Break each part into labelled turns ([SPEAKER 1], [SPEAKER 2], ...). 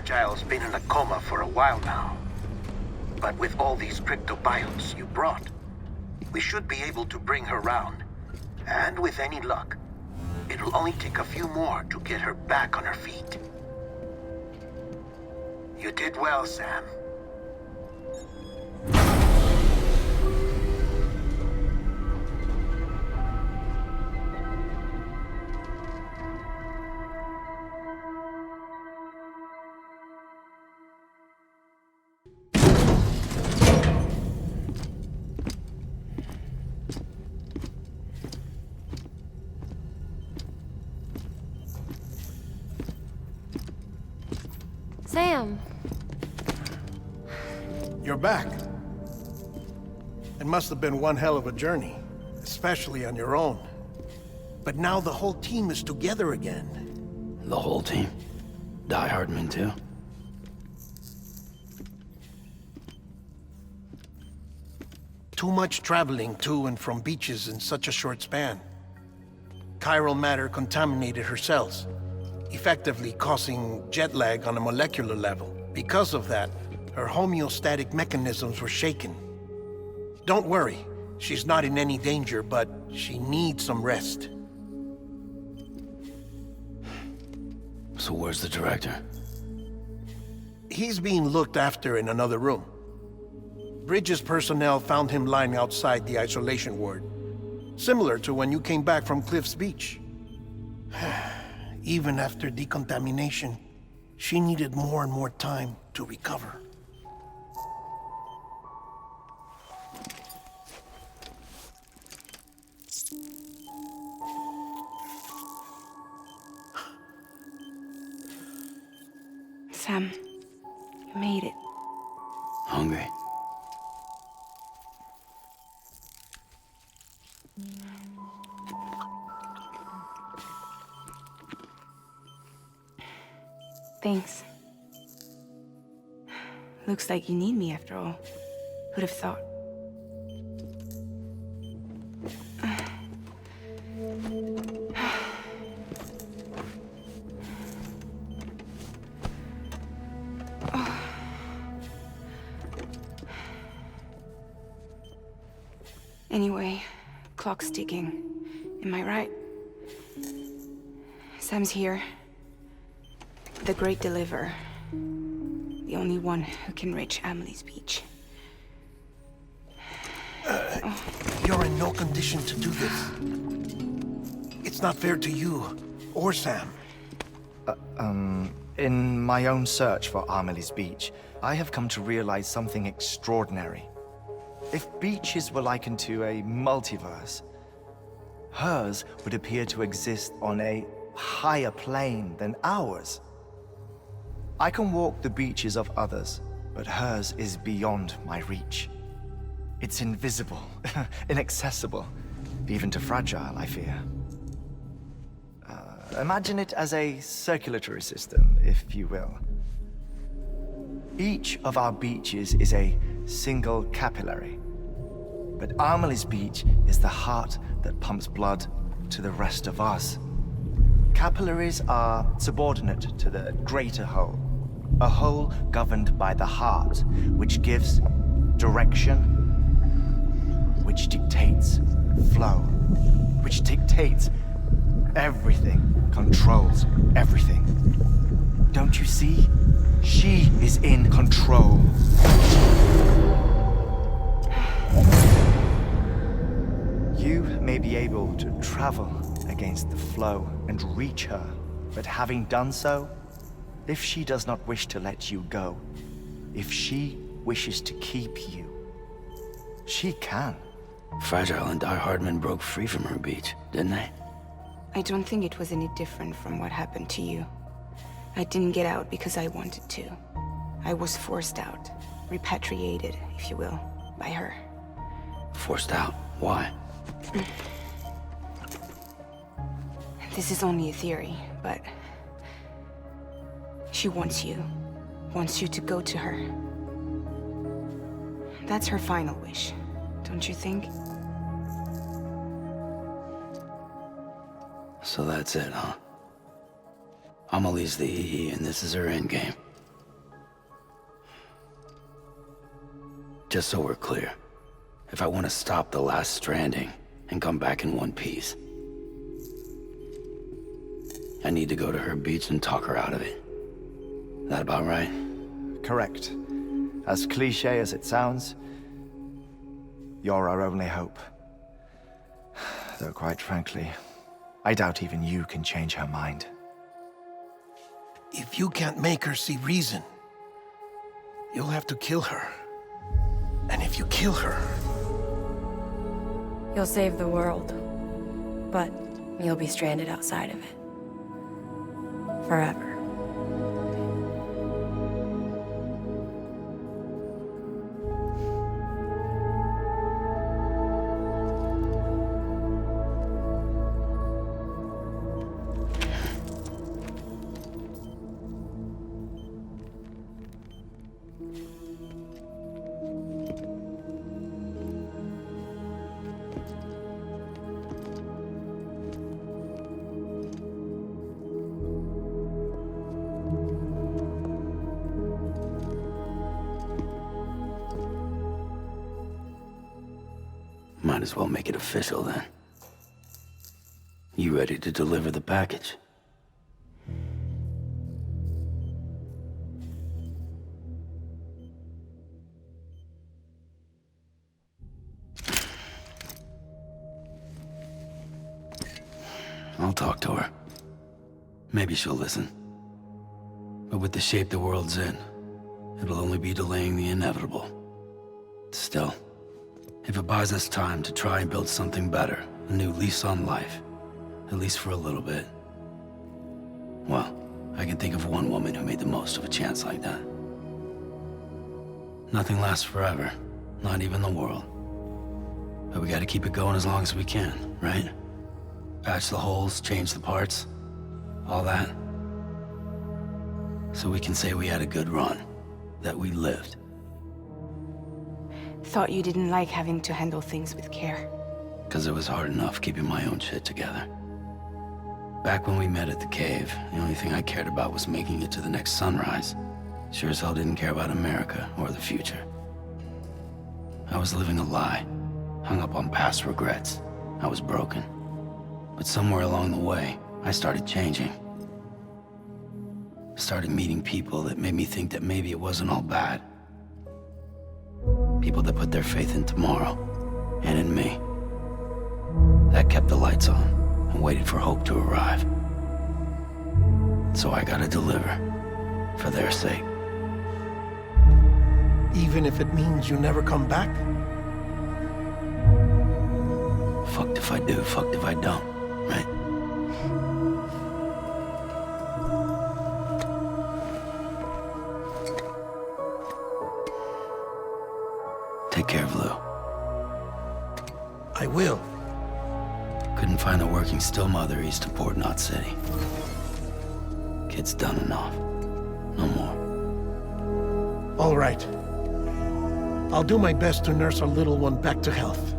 [SPEAKER 1] Fragile's been in a coma for a while now. But with all these cryptobiotes you brought, we should be able to bring her round. And with any luck, it'll only take a few more to get her back on her feet. You did well, Sam.
[SPEAKER 2] Sam.
[SPEAKER 3] You're back. It must have been one hell of a journey, especially on your own. But now the whole team is together again.
[SPEAKER 4] The whole team? Die Hardman too?
[SPEAKER 3] Too much traveling to and from beaches in such a short span. Chiral matter contaminated her cells, effectively causing jet lag on a molecular level. Because of that, her homeostatic mechanisms were shaken. Don't worry, she's not in any danger, but she needs some rest.
[SPEAKER 4] So where's the director?
[SPEAKER 3] He's being looked after in another room. Bridges personnel found him lying outside the isolation ward, similar to when you came back from Cliff's Beach. Even after decontamination, she needed more and more time to recover.
[SPEAKER 5] Sam, you made it.
[SPEAKER 4] Hungry?
[SPEAKER 5] Thanks. Looks like you need me after all. Who'd have thought? Anyway, clock's ticking. Am I right? Sam's here. The Great Deliverer. The only one who can reach Amelie's Beach.
[SPEAKER 3] You're in no condition to do this. It's not fair to you or Sam.
[SPEAKER 6] In my own search for Amelie's Beach, I have come to realize something extraordinary. If beaches were likened to a multiverse, hers would appear to exist on a higher plane than ours. I can walk the beaches of others, but hers is beyond my reach. It's invisible, inaccessible, even to Fragile, I fear. Imagine it as a circulatory system, if you will. Each of our beaches is a single capillary, but Amelie's Beach is the heart that pumps blood to the rest of us. Capillaries are subordinate to the greater whole, a whole governed by the heart, which gives direction, which dictates flow, which dictates everything, controls everything. Don't you see? She is in control. You may be able to travel against the flow and reach her, but having done so, if she does not wish to let you go, if she wishes to keep you, she can.
[SPEAKER 4] Fragile and Die Hardman broke free from her beach, didn't they?
[SPEAKER 5] I don't think it was any different from what happened to you. I didn't get out because I wanted to. I was forced out, repatriated, if you will, by her.
[SPEAKER 4] Forced out? Why?
[SPEAKER 5] This is only a theory, but she wants you to go to her. That's her final wish, don't you think?
[SPEAKER 4] So that's it, huh? Amelie's the EE and this is her endgame. just so we're clear. If I want to stop the last Stranding and come back in one piece, I need to go to her beach and talk her out of it. That about right?
[SPEAKER 6] Correct. As cliche as it sounds, you're our only hope. Though quite frankly, I doubt even you can change her mind.
[SPEAKER 3] If you can't make her see reason, you'll have to kill her. And if you kill her...
[SPEAKER 2] You'll save the world, but you'll be stranded outside of it. Forever.
[SPEAKER 4] Might as well make it official then. You ready to deliver the package? I'll talk to her. Maybe she'll listen. But with the shape the world's in, it'll only be delaying the inevitable. Still, if it buys us time to try and build something better, a new lease on life, at least for a little bit, well, I can think of one woman who made the most of a chance like that. Nothing lasts forever, not even the world. But we gotta keep it going as long as we can, right? Patch the holes, change the parts, all that. So we can say we had a good run, that we lived.
[SPEAKER 5] Thought you didn't like having to handle things with care.
[SPEAKER 4] 'Cause it was hard enough keeping my own shit together. Back when we met at the cave, the only thing I cared about was making it to the next sunrise. Sure as hell didn't care about America or the future. I was living a lie, hung up on past regrets. I was broken. But somewhere along the way, I started changing. Started meeting people that made me think that maybe it wasn't all bad. People that put their faith in tomorrow, and in me. That kept the lights on, and waited for hope to arrive. So I gotta deliver, for their sake.
[SPEAKER 3] Even if it means you never come back?
[SPEAKER 4] Fucked if I do, fucked if I don't, right? Take care of Lou.
[SPEAKER 3] I will.
[SPEAKER 4] Couldn't find a working still mother east of Port Knot City. Kid's done enough. No more.
[SPEAKER 3] All right. I'll do my best to nurse our little one back to health.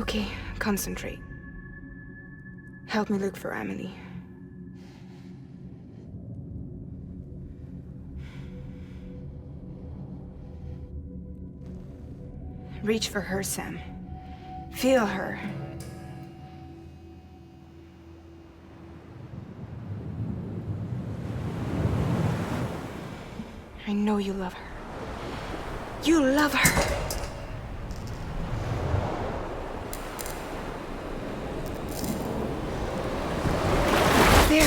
[SPEAKER 5] Okay, concentrate. Help me look for Emily. Reach for her, Sam. Feel her. I know you love her. You love her! There.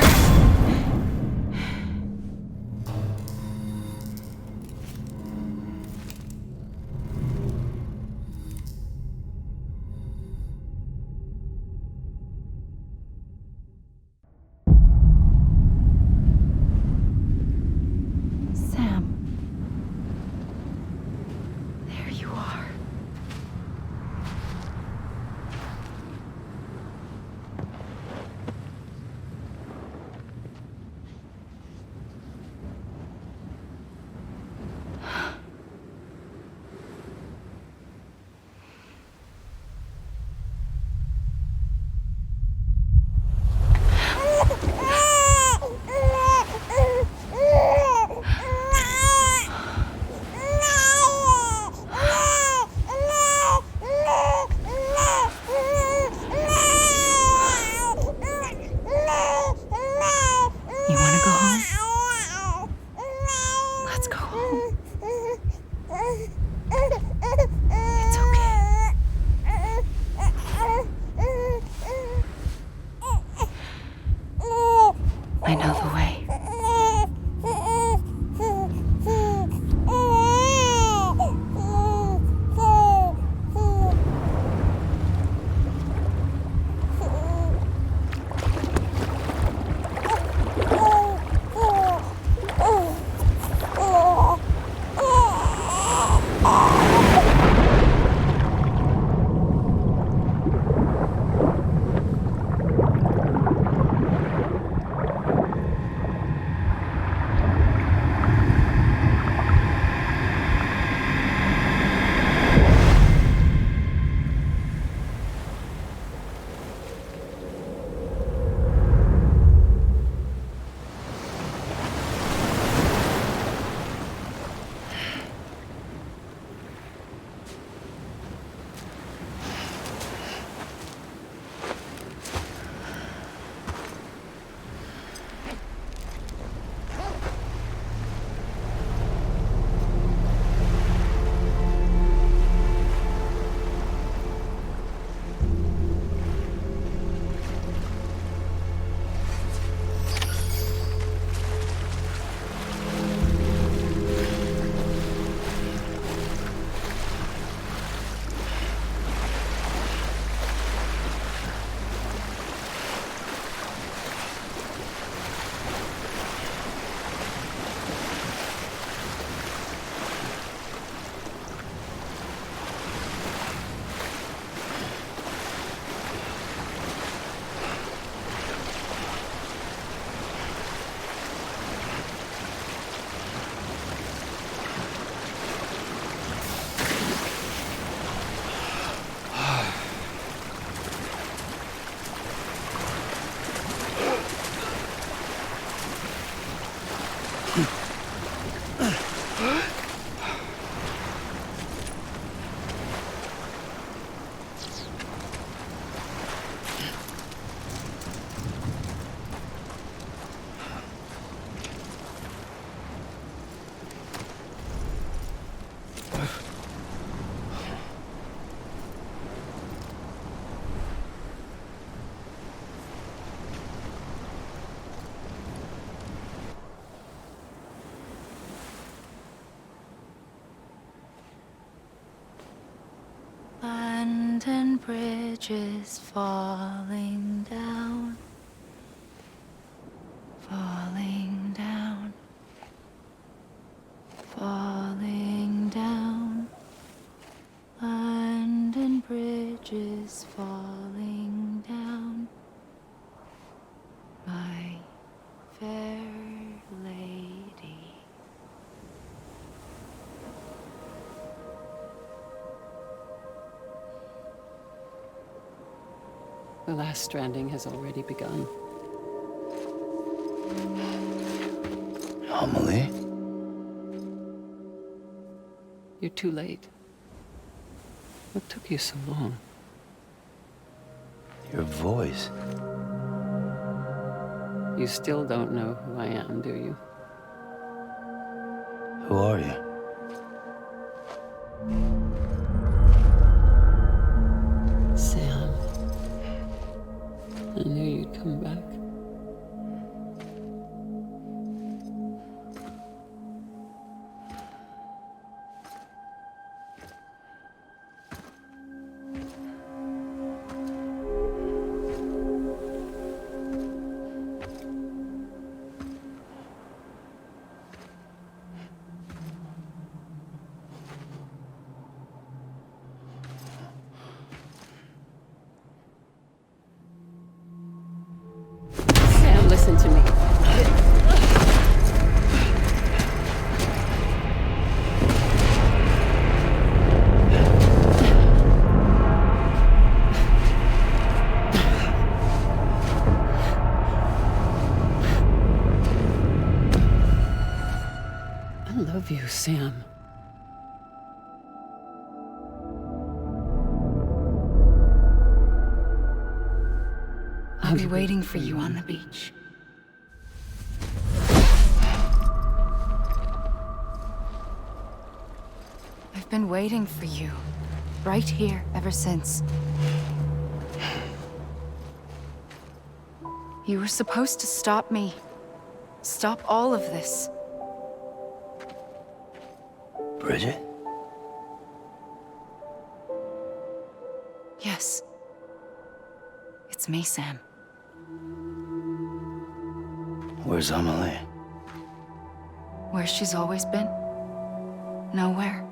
[SPEAKER 5] and bridges falling down, falling down, falling down. London bridges falling down, my fair lady.
[SPEAKER 7] The last stranding has already begun.
[SPEAKER 4] Amelie?
[SPEAKER 7] You're too late. What took you so long?
[SPEAKER 4] Your voice.
[SPEAKER 7] You still don't know who I am, do you?
[SPEAKER 4] Who are you?
[SPEAKER 7] Sam. I knew you'd come back. Sam, listen to me. I love you, Sam.
[SPEAKER 5] I'll be waiting for you on the beach. I've been waiting for you, right here, ever since. You were supposed to stop me. Stop all of this.
[SPEAKER 4] Bridget?
[SPEAKER 5] Yes. It's me, Sam.
[SPEAKER 4] Where's Amelie?
[SPEAKER 5] Where she's always been. Nowhere.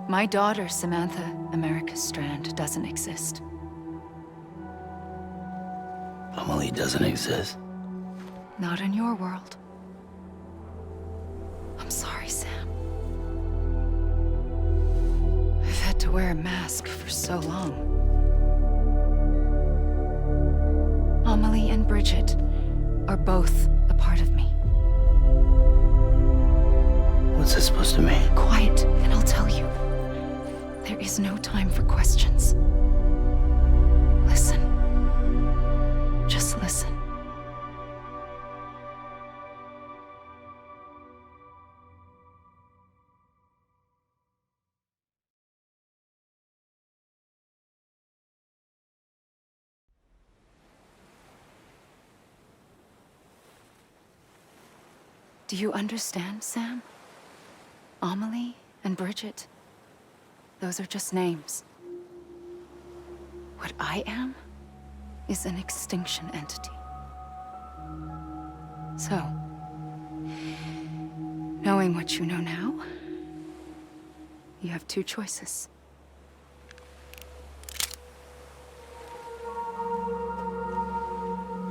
[SPEAKER 5] My daughter, Samantha America Strand, doesn't exist.
[SPEAKER 4] Amelie doesn't exist.
[SPEAKER 5] Not in your world. I'm sorry, Sam. I've had to wear a mask for so long. Amelie and Bridget are both a part of me.
[SPEAKER 4] What's this supposed to mean?
[SPEAKER 5] Quiet, and I'll tell you. There is no time for questions. Listen. Just listen. Do you understand, Sam? Amelie and Bridget, those are just names. What I am is an extinction entity. So, knowing what you know now, you have two choices.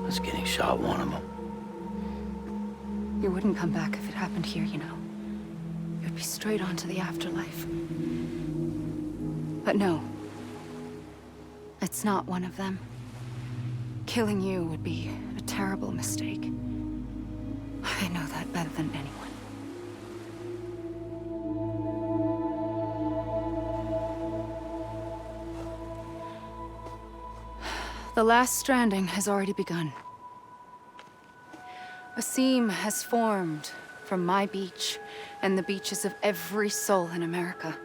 [SPEAKER 4] Was getting shot one of them.
[SPEAKER 5] You wouldn't come back if it happened here, you know. You'd be straight on to the afterlife. But no. It's not one of them. Killing you would be a terrible mistake. I know that better than anyone. The last stranding has already begun. A seam has formed from my beach and the beaches of every soul in America.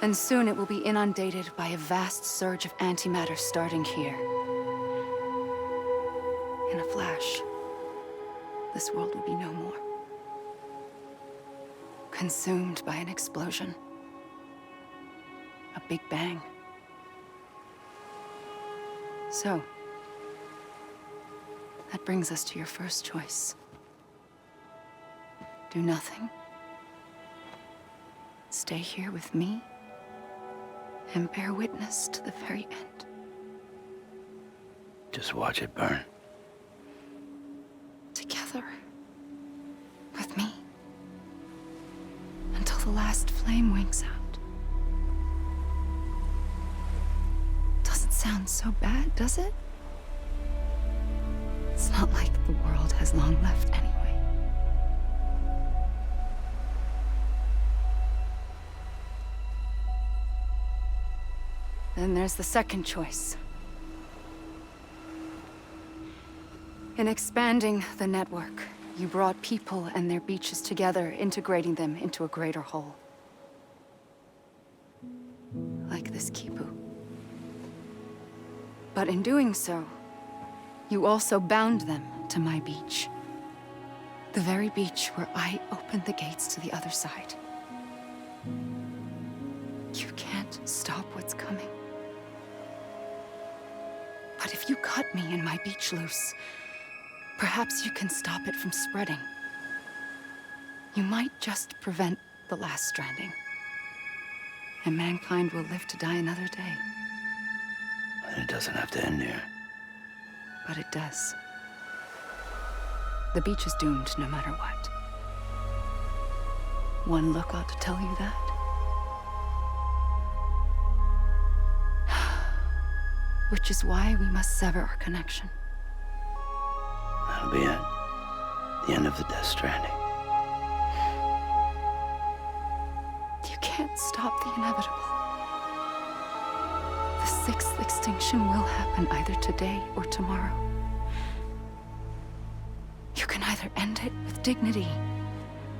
[SPEAKER 5] And soon it will be inundated by a vast surge of antimatter starting here. In a flash, this world will be no more. Consumed by an explosion. A big bang. So, that brings us to your first choice. Do nothing. Stay here with me and bear witness to the very end.
[SPEAKER 4] Just watch it burn.
[SPEAKER 5] Together. With me. Until the last flame winks out. Doesn't sound so bad, does it? It's not like the world has long left anyway. Then there's the second choice. In expanding the network, you brought people and their beaches together, integrating them into a greater whole. Like this Kipu. But in doing so, you also bound them to my beach. The very beach where I opened the gates to the other side. You can't stop what's coming. But if you cut me and my beach loose, perhaps you can stop it from spreading. You might just prevent the last stranding. And mankind will live to die another day.
[SPEAKER 4] And it doesn't have to end here.
[SPEAKER 5] But it does. The beach is doomed no matter what. One look ought to tell you that. Which is why we must sever our connection.
[SPEAKER 4] That'll be it. The end of the Death Stranding.
[SPEAKER 5] You can't stop the inevitable. The sixth extinction will happen either today or tomorrow. You can either end it with dignity,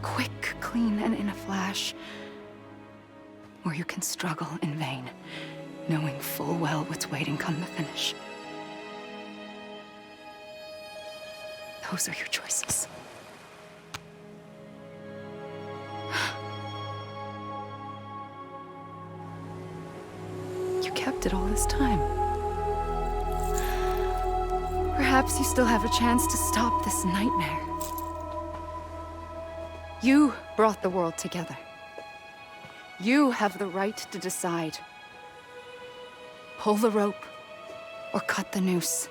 [SPEAKER 5] quick, clean, and in a flash, or you can struggle in vain, knowing full well what's waiting come the finish. Those are your choices. You kept it all this time. Perhaps you still have a chance to stop this nightmare. You brought the world together. You have the right to decide. Pull the rope or cut the noose.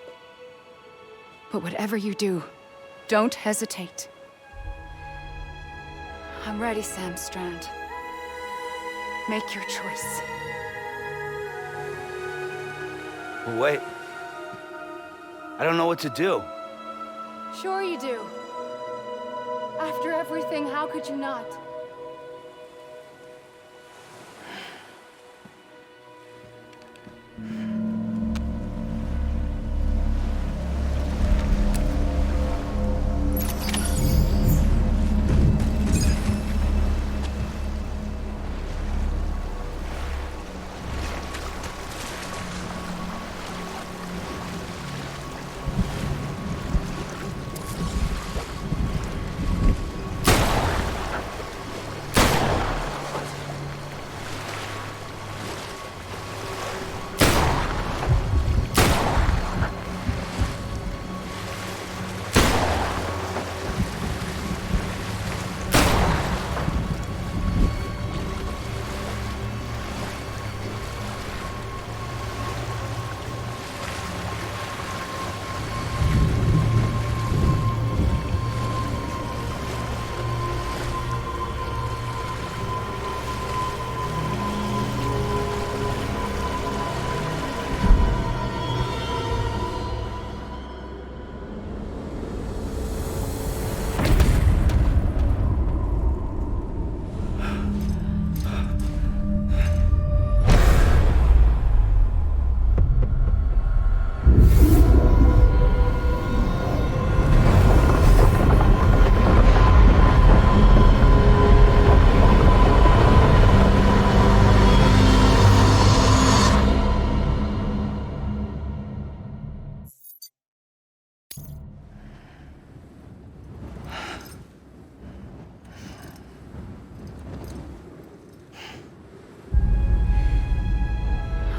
[SPEAKER 5] But whatever you do, don't hesitate. I'm ready, Sam Strand. Make your choice.
[SPEAKER 4] Wait. I don't know what to do.
[SPEAKER 5] Sure you do. After everything, how could you not?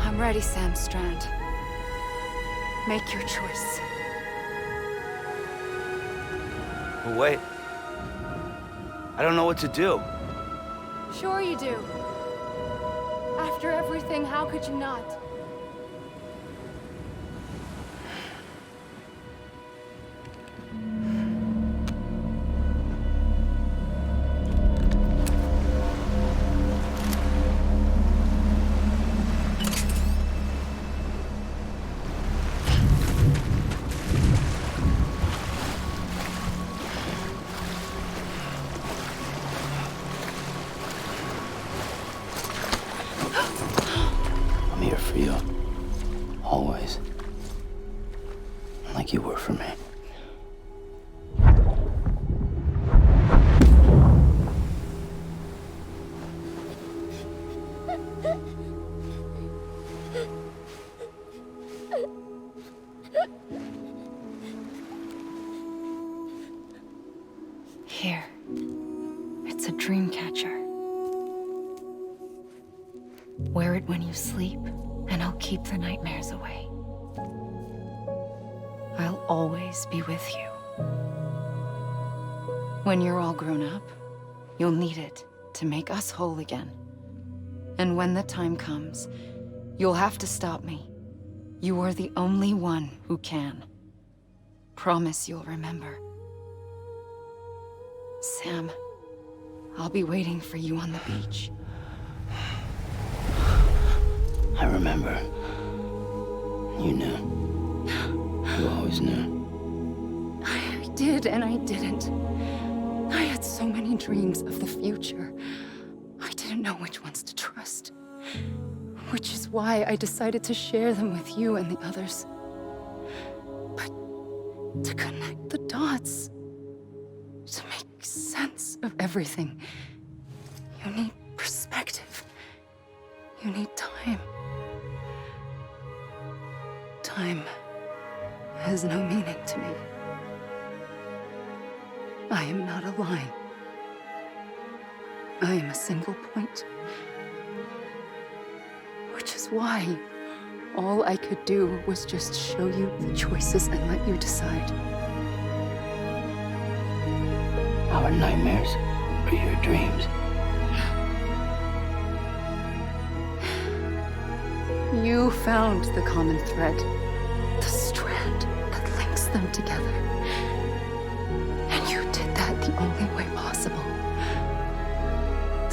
[SPEAKER 5] I'm ready, Sam Strand. Make your choice.
[SPEAKER 4] But wait. I don't know what to do.
[SPEAKER 5] Sure you do. After everything, how could you not?
[SPEAKER 4] I'm here for you. Always. Like you were for me.
[SPEAKER 2] Here. It's a dream catcher. Wear it when you sleep, and I'll keep the nightmares away. I'll always be with you. When you're all grown up, you'll need it to make us whole again. And when the time comes, you'll have to stop me. You are the only one who can. Promise you'll remember. Sam, I'll be waiting for you on the beach.
[SPEAKER 4] I remember. You knew. You always knew.
[SPEAKER 5] I did and I didn't. I had so many dreams of the future. I didn't know which ones to trust. Which is why I decided to share them with you and the others. But to connect the dots, to make sense of everything, you need perspective. You need time. Time has no meaning to me. I am not a line. I am a single point. Which is why all I could do was just show you the choices and let you decide.
[SPEAKER 4] Our nightmares or your dreams?
[SPEAKER 5] You found the common thread, the strand that links them together. And you did that the only way possible.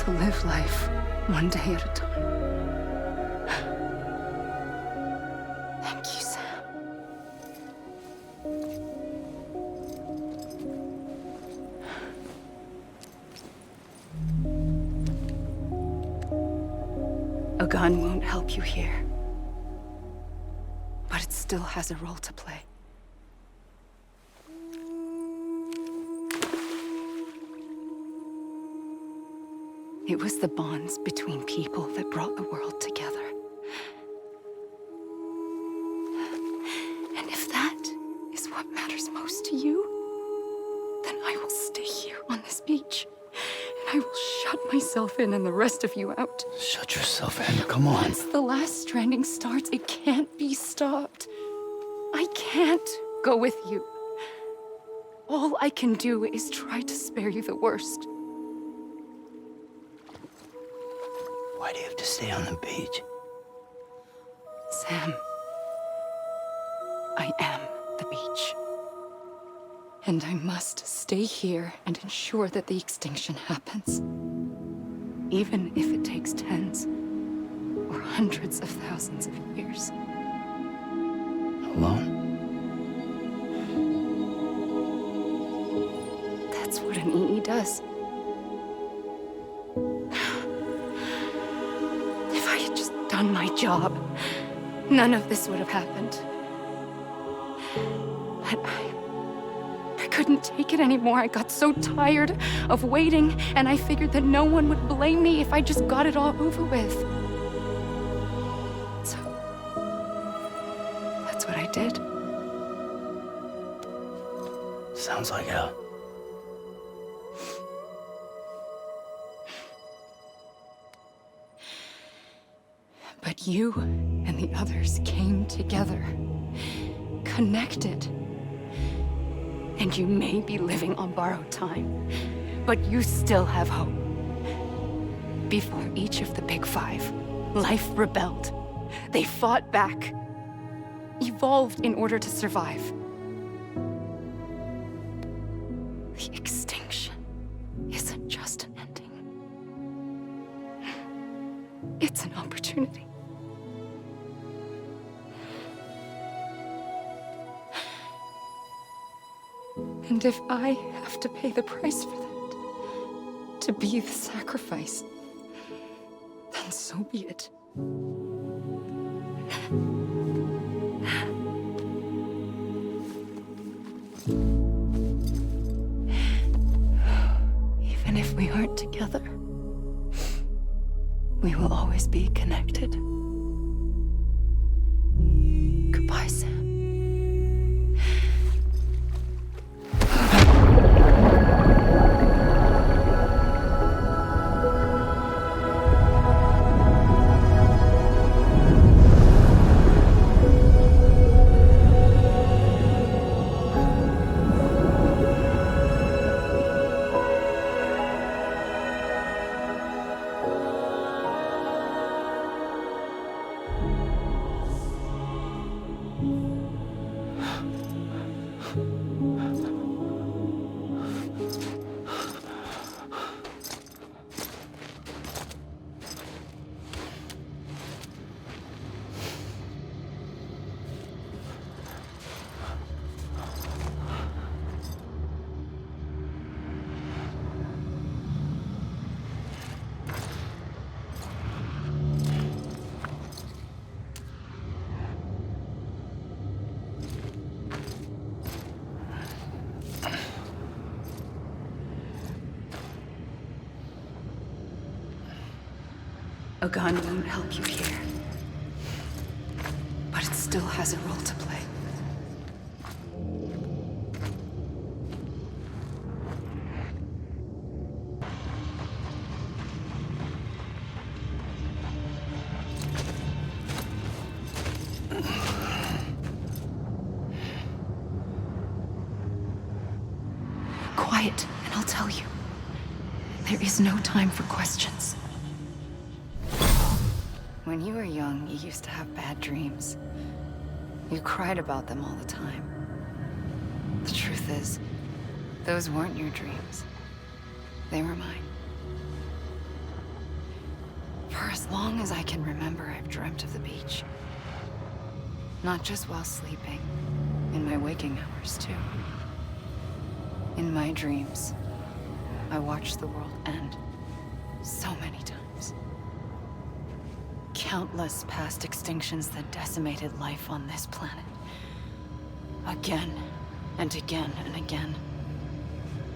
[SPEAKER 5] To live life one day at a time. Thank you, Sam. A gun won't help you here. But it still has a role to play. It was the bonds between people that brought the world together. And if that is what matters most to you, then I will stay here on this beach. And I will shut myself in and the rest of you out.
[SPEAKER 4] Shut yourself in. Come on.
[SPEAKER 5] Once the last stranding starts, it can't be stopped. I can't go with you. All I can do is try to spare you the worst.
[SPEAKER 4] Why do you have to stay on the beach?
[SPEAKER 5] Sam, I am the beach. And I must stay here and ensure that the extinction happens. Even if it takes tens or hundreds of thousands of years.
[SPEAKER 4] Alone?
[SPEAKER 5] That's what an EE does. If I had just done my job, none of this would have happened. But I couldn't take it anymore. I got so tired of waiting, and I figured that no one would blame me if I just got it all over with. So, that's what I did.
[SPEAKER 4] Sounds like hell.
[SPEAKER 5] But you and the others came together. connected. And you may be living on borrowed time, but you still have hope. Before each of the Big Five, life rebelled. They fought back, evolved in order to survive. The extinction isn't just an ending. It's an opportunity. And if I have to pay the price for that, to be the sacrifice, then so be it. Even if we aren't together, we will always be connected. Goodbye, Sam. A gun won't help you here, but it still has a role to play. Quiet, and I'll tell you. There is no time for questions.
[SPEAKER 2] When you were young, you used to have bad dreams. You cried about them all the time. The truth is, those weren't your dreams. They were mine. For as long as I can remember, I've dreamt of the beach. Not just while sleeping, in my waking hours, too. In my dreams, I watched the world end so many times. Countless past extinctions that decimated life on this planet. Again, and again, and again.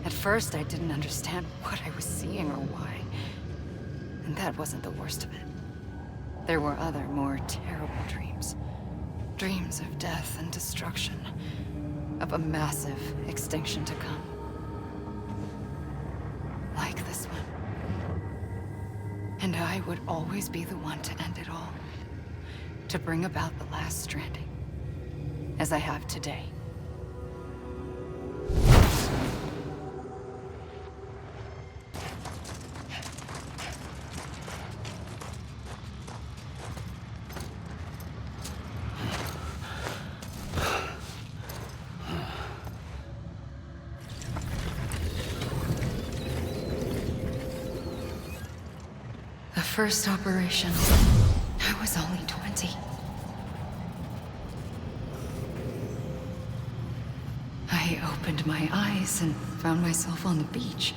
[SPEAKER 2] At first, I didn't understand what I was seeing or why. And that wasn't the worst of it. There were other, more terrible dreams. Dreams of death and destruction. Of a massive extinction to come. Like this one. And I would always be the one to end it all. To bring about the last stranding. As I have today. The first operation, I was only 20. I opened my eyes and found myself on the beach.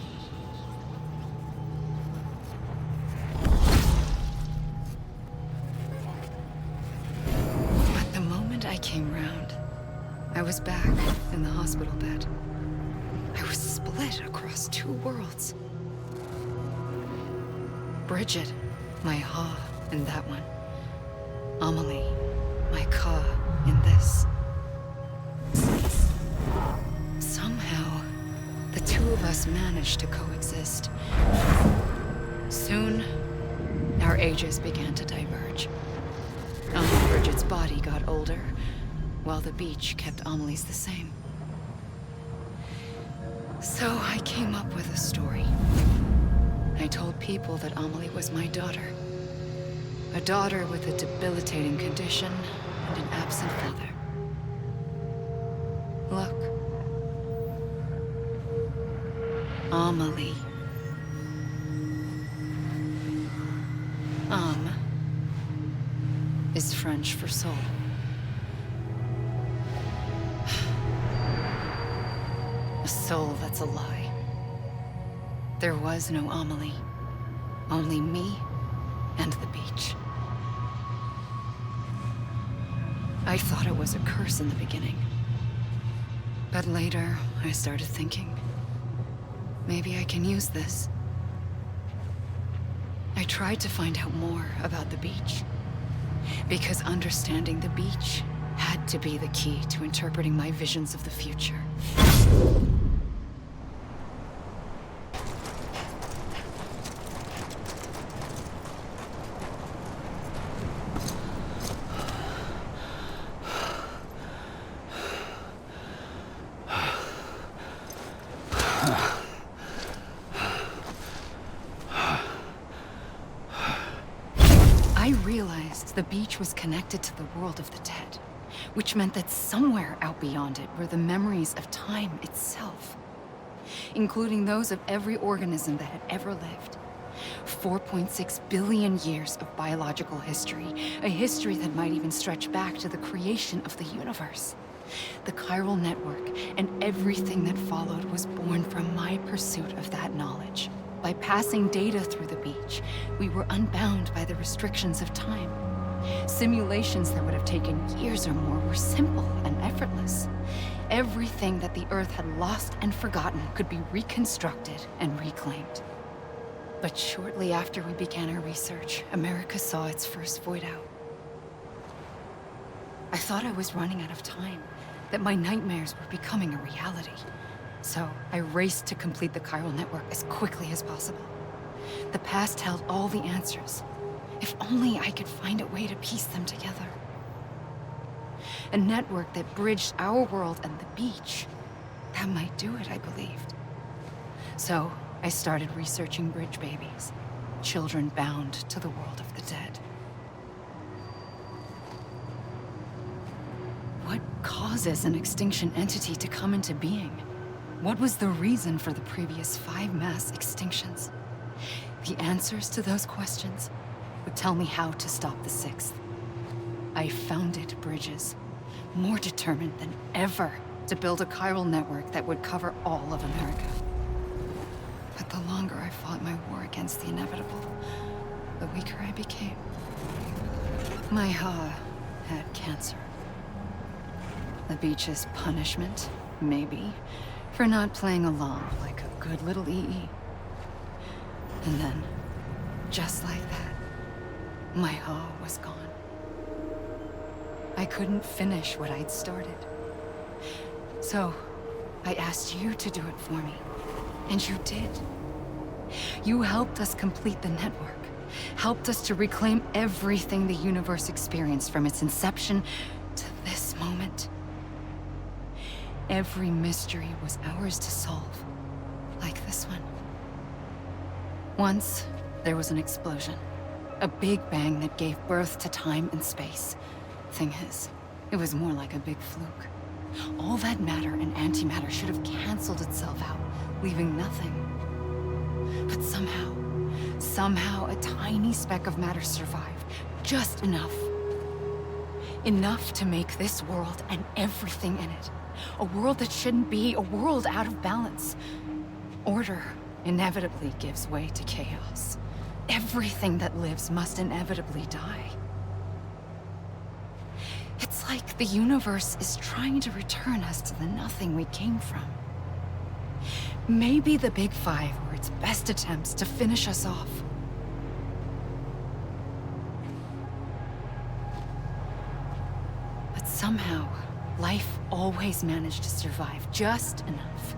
[SPEAKER 2] But the moment I came round, I was back in the hospital bed. I was split across two worlds. Bridget, my Ha in that one. Amelie, my Ka in this. Somehow, the two of us managed to coexist. Soon, our ages began to diverge. Bridget's body got older, while the beach kept Amelie's the same. So I came up with a story. I told people that Amelie was my daughter. A daughter with a debilitating condition and an absent father. Look. Amelie. Is French for soul. A soul that's a lie. There was no Amelie. Only me and the beach. I thought it was a curse in the beginning. But later, I started thinking, maybe I can use this. I tried to find out more about the beach. Because understanding the beach had to be the key to interpreting my visions of the future. I realized the beach was connected to the world of the dead, which meant that somewhere out beyond it were the memories of time itself, including those of every organism that had ever lived. 4.6 billion years of biological history, a history that might even stretch back to the creation of the universe. The chiral network and everything that followed was born from my pursuit of that knowledge. By passing data through the beach, we were unbound by the restrictions of time. Simulations that would have taken years or more were simple and effortless. Everything that the Earth had lost and forgotten could be reconstructed and reclaimed. But shortly after we began our research, America saw its first void out. I thought I was running out of time, that my nightmares were becoming a reality. So I raced to complete the chiral network as quickly as possible. The past held all the answers. If only I could find a way to piece them together. A network that bridged our world and the beach. That might do it, I believed. So I started researching bridge babies, children bound to the world of the dead. What causes an extinction entity to come into being? What was the reason for the previous 5 mass extinctions? The answers to those questions would tell me how to stop the 6th. I founded bridges, more determined than ever to build a chiral network that would cover all of America. But the longer I fought my war against the inevitable, the weaker I became. My Ha had cancer. The beach's punishment, maybe, for not playing along like a good little EE. And then, just like that, my Ha was gone. I couldn't finish what I'd started. So, I asked you to do it for me. And you did. You helped us complete the network. Helped us to reclaim everything the universe experienced from its inception to this moment. Every mystery was ours to solve, like this one. Once, there was an explosion. A big bang that gave birth to time and space. Thing is, it was more like a big fluke. All that matter and antimatter should have canceled itself out, leaving nothing. But somehow a tiny speck of matter survived. Just enough. Enough to make this world and everything in it. A world that shouldn't be, a world out of balance. Order inevitably gives way to chaos. Everything that lives must inevitably die. It's like the universe is trying to return us to the nothing we came from. Maybe the Big Five were its best attempts to finish us off. But somehow, life always managed to survive just enough.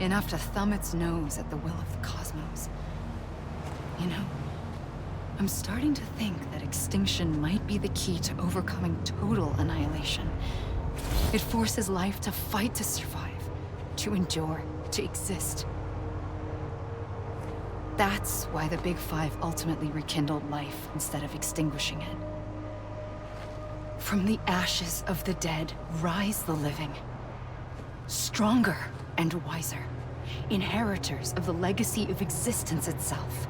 [SPEAKER 2] Enough to thumb its nose at the will of the cosmos. You know, I'm starting to think that extinction might be the key to overcoming total annihilation. It forces life to fight to survive, to endure, to exist. That's why the Big Five ultimately rekindled life instead of extinguishing it. From the ashes of the dead rise the living. Stronger and wiser. Inheritors of the legacy of existence itself.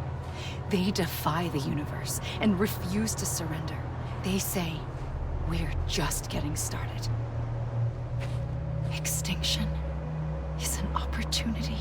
[SPEAKER 2] They defy the universe and refuse to surrender. They say, we're just getting started. Extinction is an opportunity.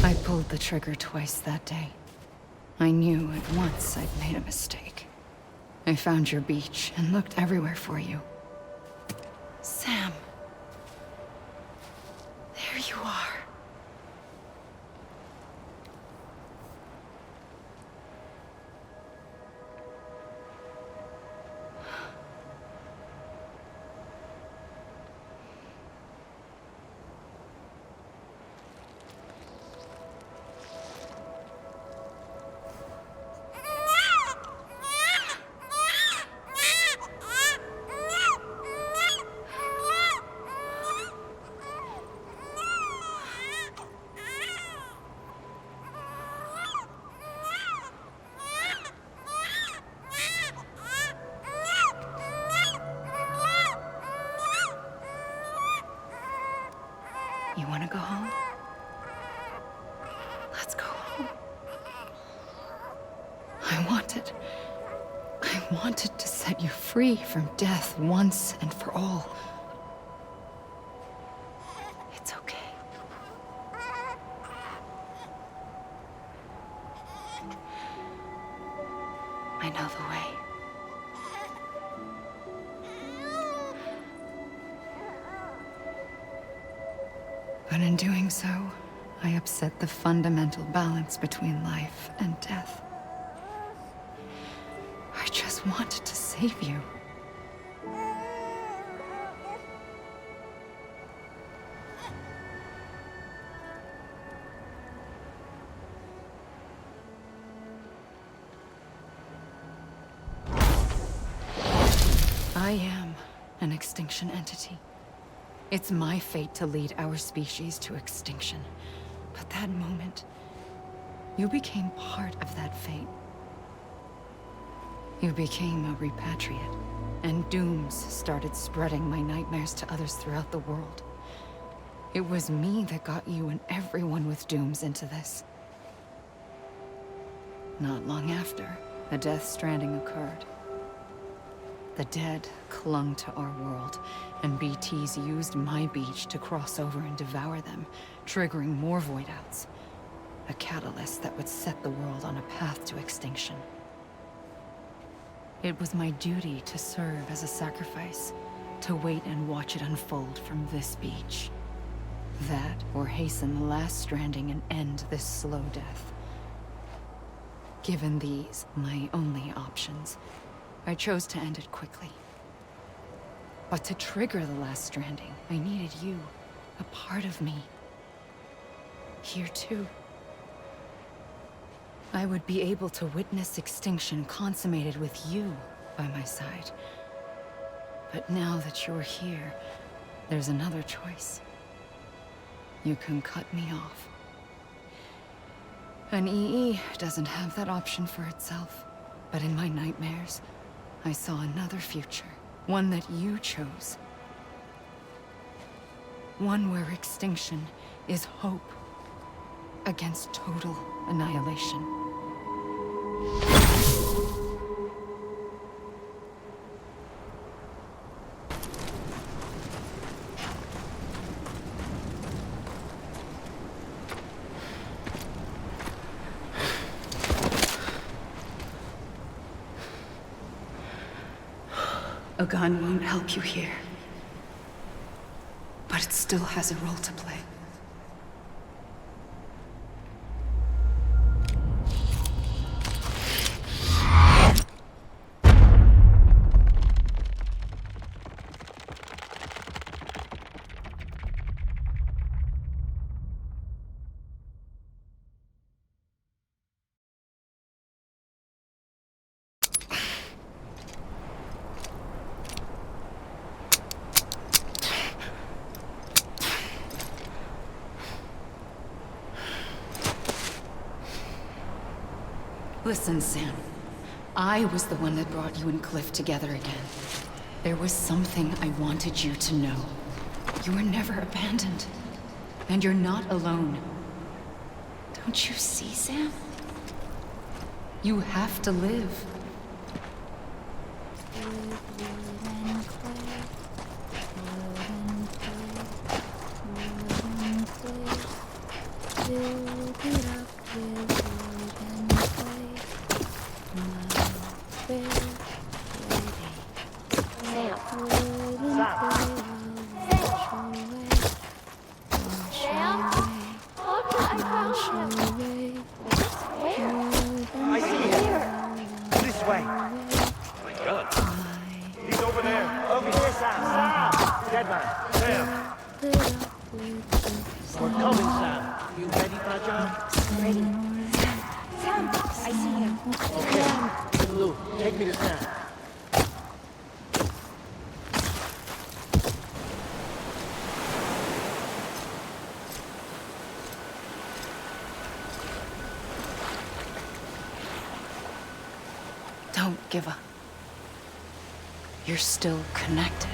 [SPEAKER 2] I pulled the trigger twice that day. I knew at once I'd made a mistake. I found your beach and looked everywhere for you. Sam. There you are. You want to go home? Let's go home. I wanted to set you free from death once and for all. It's okay. I know the way. But in doing so, I upset the fundamental balance between life and death. I just wanted to save you. I am an extinction entity. It's my fate to lead our species to extinction. But that moment, you became part of that fate. You became a repatriate, and dooms started spreading my nightmares to others throughout the world. It was me that got you and everyone with dooms into this. Not long after, a death stranding occurred. The dead clung to our world, and BTs used my beach to cross over and devour them, triggering more void-outs. A catalyst that would set the world on a path to extinction. It was my duty to serve as a sacrifice, to wait and watch it unfold from this beach. That, or hasten the last stranding and end this slow death. Given these, my only options, I chose to end it quickly. But to trigger the last stranding, I needed you, a part of me. Here too. I would be able to witness extinction consummated with you by my side. But now that you're here, there's another choice. You can cut me off. An EE doesn't have that option for itself. But in my nightmares, I saw another future. One that you chose. One where extinction is hope against total annihilation. A gun won't help you here. But it still has a role to play. Listen, Sam. I was the one that brought you and Cliff together again. There was something I wanted you to know. You were never abandoned. And you're not alone. Don't you see, Sam? You have to live. Don't give up. You're still connected.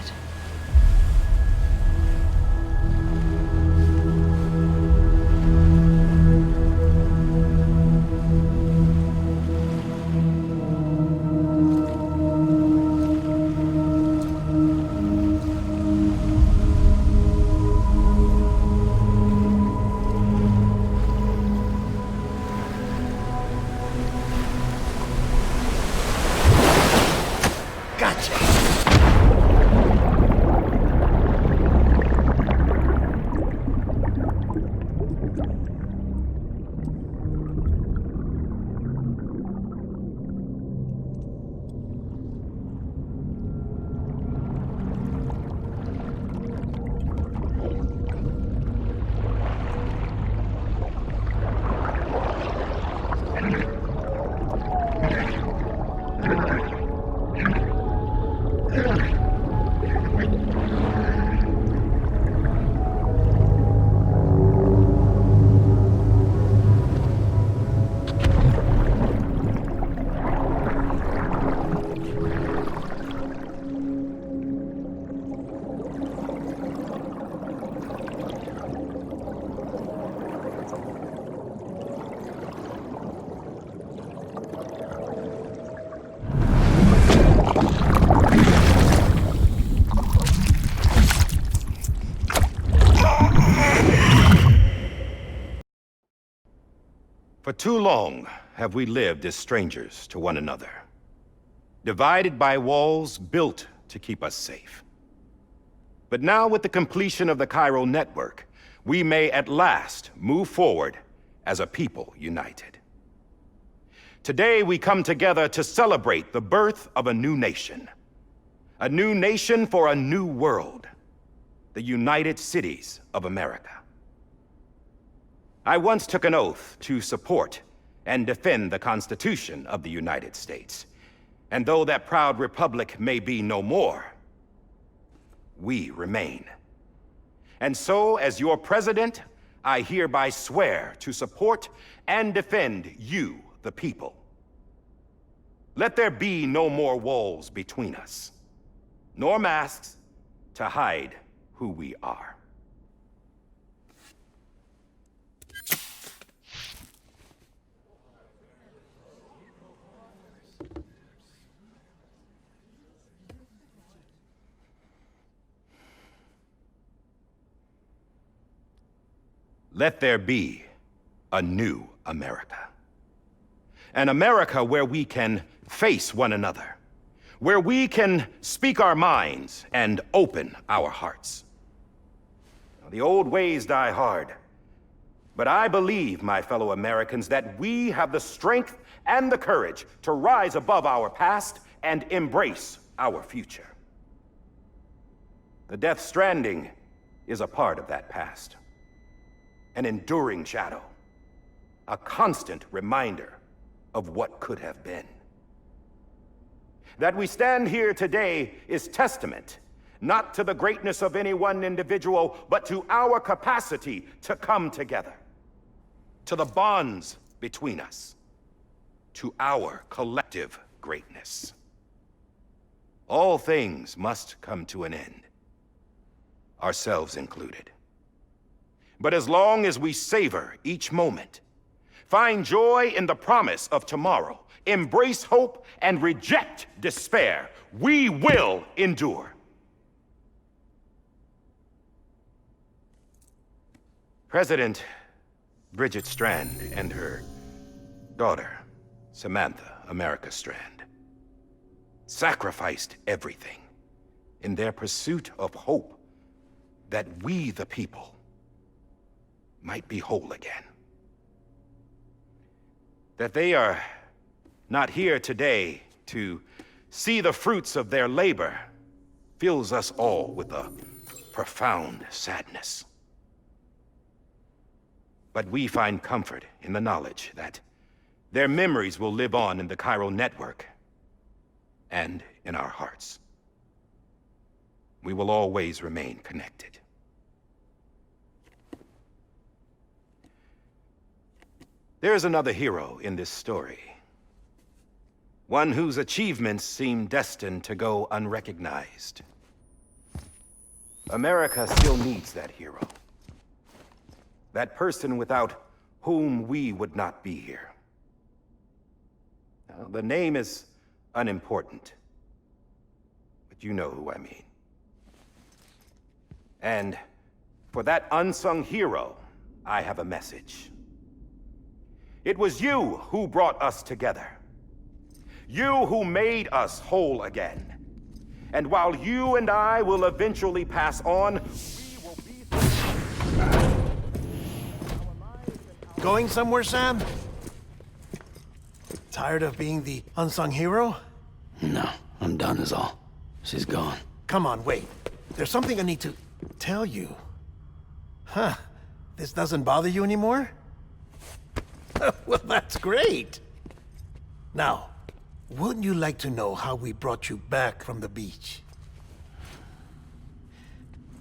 [SPEAKER 8] For too long have we lived as strangers to one another, divided by walls built to keep us safe. But now, with the completion of the chiral network, we may at last move forward as a people united. Today, we come together to celebrate the birth of a new nation for a new world, the United Cities of America. I once took an oath to support and defend the Constitution of the United States. And though that proud republic may be no more, we remain. And so, as your president, I hereby swear to support and defend you, the people. Let there be no more walls between us, nor masks to hide who we are. Let there be a new America. An America where we can face one another, where we can speak our minds and open our hearts. Now, the old ways die hard, but I believe, my fellow Americans, that we have the strength and the courage to rise above our past and embrace our future. The Death Stranding is a part of that past. An enduring shadow, a constant reminder of what could have been. That we stand here today is testament, not to the greatness of any one individual, but to our capacity to come together, to the bonds between us. to our collective greatness. All things must come to an end, ourselves included. But as long as we savor each moment, find joy in the promise of tomorrow, embrace hope, and reject despair, we will endure. President Bridget Strand and her daughter, Samantha America Strand, sacrificed everything in their pursuit of hope that we, the people, might be whole again. That they are not here today to see the fruits of their labor fills us all with a profound sadness. But we find comfort in the knowledge that their memories will live on in the Chiral network and in our hearts. We will always remain connected. There is another hero in this story. One whose achievements seem destined to go unrecognized. America still needs that hero. That person without whom we would not be here. Now, the name is unimportant, but you know who I mean. And for that unsung hero, I have a message. It was you who brought us together. You who made us whole again. And while you and I will eventually pass on, we will be...
[SPEAKER 3] Going somewhere, Sam? Tired of being the unsung hero?
[SPEAKER 4] No, I'm done is all. She's gone.
[SPEAKER 3] Come on, wait. There's something I need to tell you. Huh. This doesn't bother you anymore? Well, that's great. Now, wouldn't you like to know how we brought you back from the beach?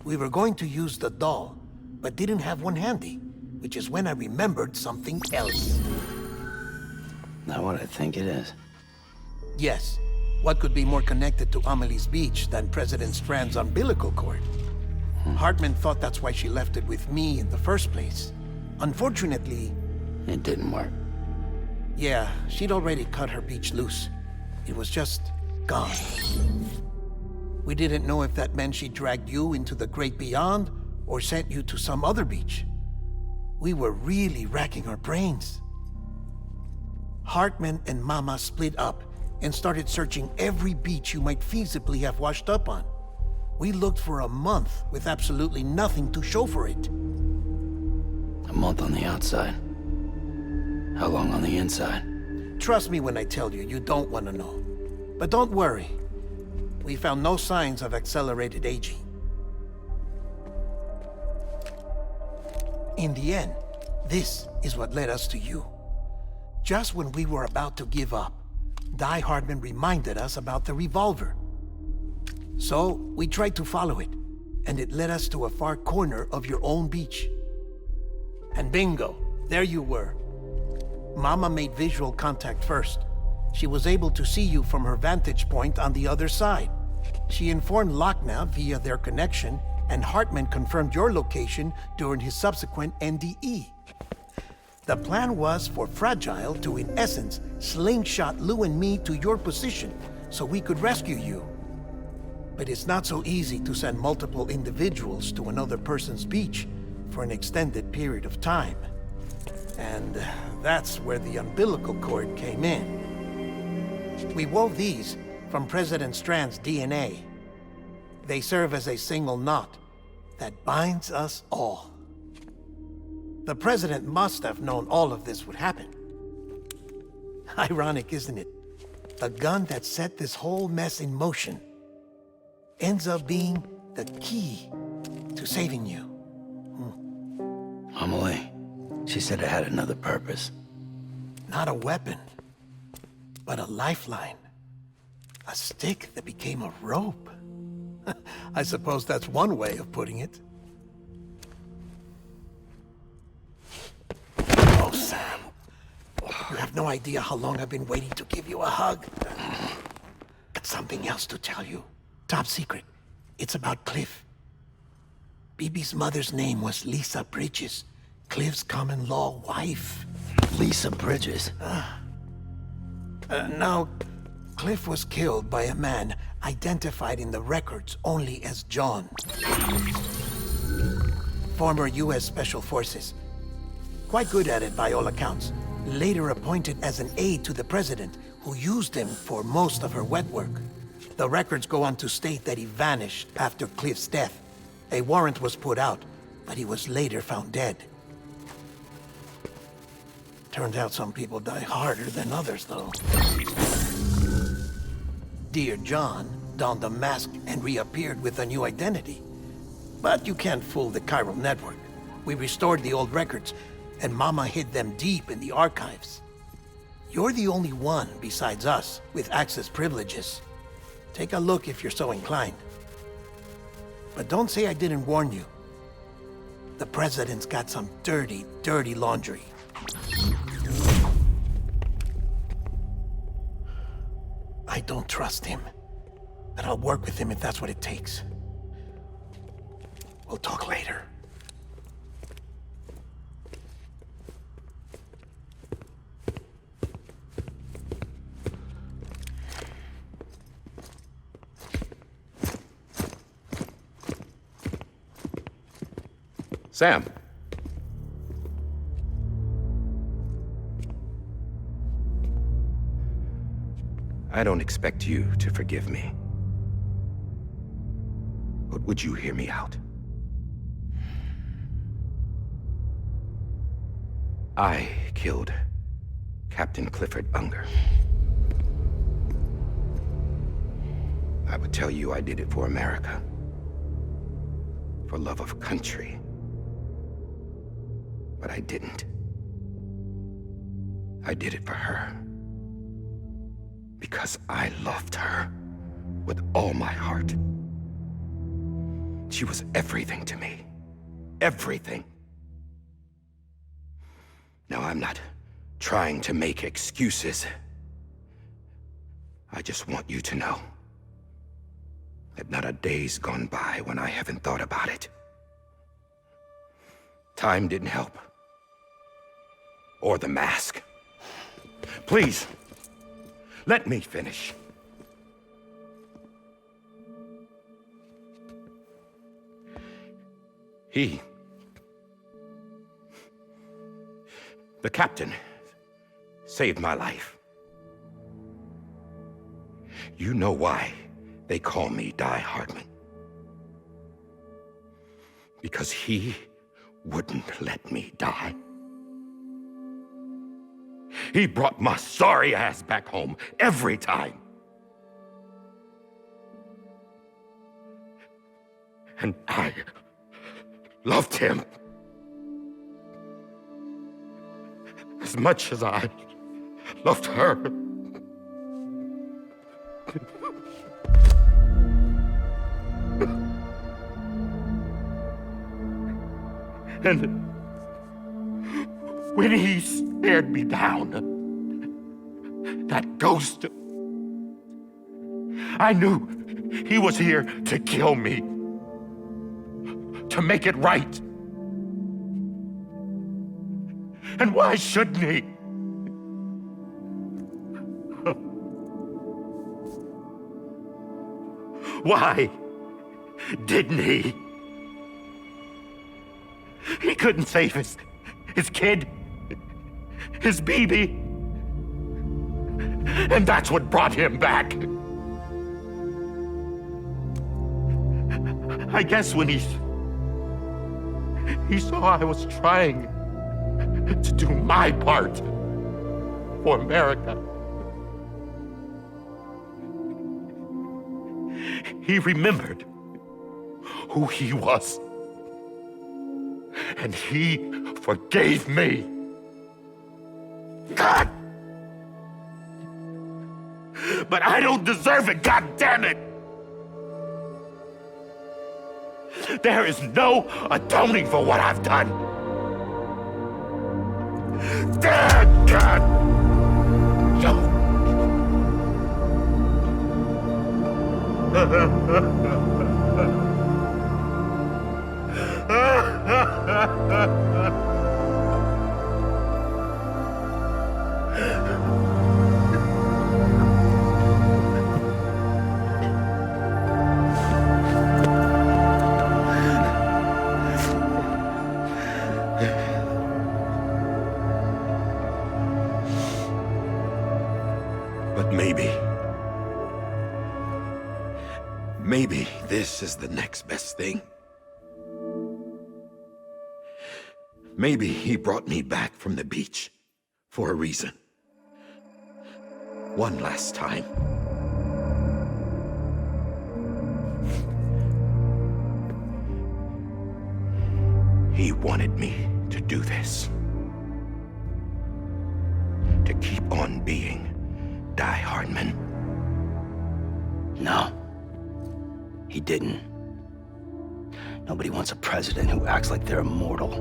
[SPEAKER 3] We were going to use the doll, but didn't have one handy, which is when I remembered something else.
[SPEAKER 4] Not what I think it is.
[SPEAKER 3] Yes. What could be more connected to Amelie's beach than President Strand's umbilical cord? Hartman thought that's why she left it with me in the first place. Unfortunately...
[SPEAKER 4] It didn't work.
[SPEAKER 3] Yeah, she'd already cut her beach loose. It was just gone. We didn't know if that meant she dragged you into the great beyond or sent you to some other beach. We were really racking our brains. Hartman and Mama split up and started searching every beach you might feasibly have washed up on. We looked for a month with absolutely nothing to show for it.
[SPEAKER 4] A month on the outside. How long on the inside?
[SPEAKER 3] Trust me when I tell you, you don't want to know. But don't worry. We found no signs of accelerated aging. In the end, this is what led us to you. Just when we were about to give up, Die Hardman reminded us about the revolver. So, we tried to follow it, and it led us to a far corner of your own beach. And bingo, there you were. Mama made visual contact first. She was able to see you from her vantage point on the other side. She informed Lochna via their connection, and Hartman confirmed your location during his subsequent NDE. The plan was for Fragile to, in essence, slingshot Lou and me to your position so we could rescue you. But it's not so easy to send multiple individuals to another person's beach for an extended period of time. And that's where the umbilical cord came in. We wove these from President Strand's DNA. They serve as a single knot that binds us all. The President must have known all of this would happen. Ironic, isn't it? The gun that set this whole mess in motion ends up being the key to saving you.
[SPEAKER 4] Amelie, she said it had another purpose.
[SPEAKER 3] Not a weapon, but a lifeline. A stick that became a rope. I suppose that's one way of putting it. Oh, Sam. You have no idea how long I've been waiting to give you a hug. Got something else to tell you. Top secret. It's about Cliff. Bibi's mother's name was Lisa Bridges, Cliff's common-law wife.
[SPEAKER 4] Lisa Bridges.
[SPEAKER 3] Now, Cliff was killed by a man identified in the records only as John. Former U.S. Special Forces. Quite good at it by all accounts. Later appointed as an aide to the president, who used him for most of her wet work. The records go on to state that he vanished after Cliff's death. A warrant was put out, but he was later found dead. Turns out some people die harder than others, though. Dear John donned a mask and reappeared with a new identity. But you can't fool the chiral network. We restored the old records, and Mama hid them deep in the archives. You're the only one besides us with access privileges. Take a look if you're so inclined. But don't say I didn't warn you. The president's got some dirty, dirty laundry. I don't trust him, but I'll work with him if that's what it takes. We'll talk later.
[SPEAKER 8] Sam. I don't expect you to forgive me. But would you hear me out? I killed Captain Clifford Unger. I would tell you I did it for America. For love of country. But I didn't. I did it for her. Because I loved her with all my heart. She was everything to me. Everything. Now, I'm not trying to make excuses. I just want you to know that not a day's gone by when I haven't thought about it. Time didn't help. Or the mask. Please, let me finish. The captain, saved my life. You know why they call me Die Hardman. Because he wouldn't let me die. He brought my sorry ass back home every time. And I loved him as much as I loved her. And when he stared me down, that ghost, I knew he was here to kill me, to make it right. And why shouldn't he? Why didn't he? He couldn't save his kid, his baby. And that's what brought him back. I guess when he saw I was trying to do my part for America, he remembered who he was. And he forgave me. God! But I don't deserve it, God damn it! There is no atoning for what I've done.
[SPEAKER 3] Dad! God! No!
[SPEAKER 8] But maybe this is the next best thing. Maybe he brought me back from the beach for a reason. One last time. He wanted me to do this. To keep on being Die Hardman.
[SPEAKER 4] No. He didn't. Nobody wants a president who acts like they're immortal.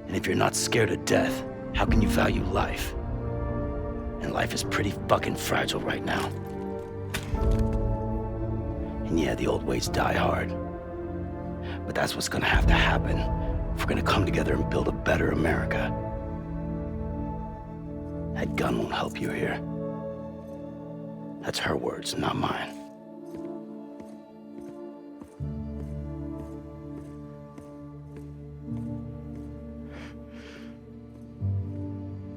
[SPEAKER 4] And if you're not scared of death, how can you value life? And life is pretty fucking fragile right now. And yeah, the old ways die hard. But that's what's gonna have to happen if we're gonna come together and build a better America. That gun won't help you here. That's her words, not mine.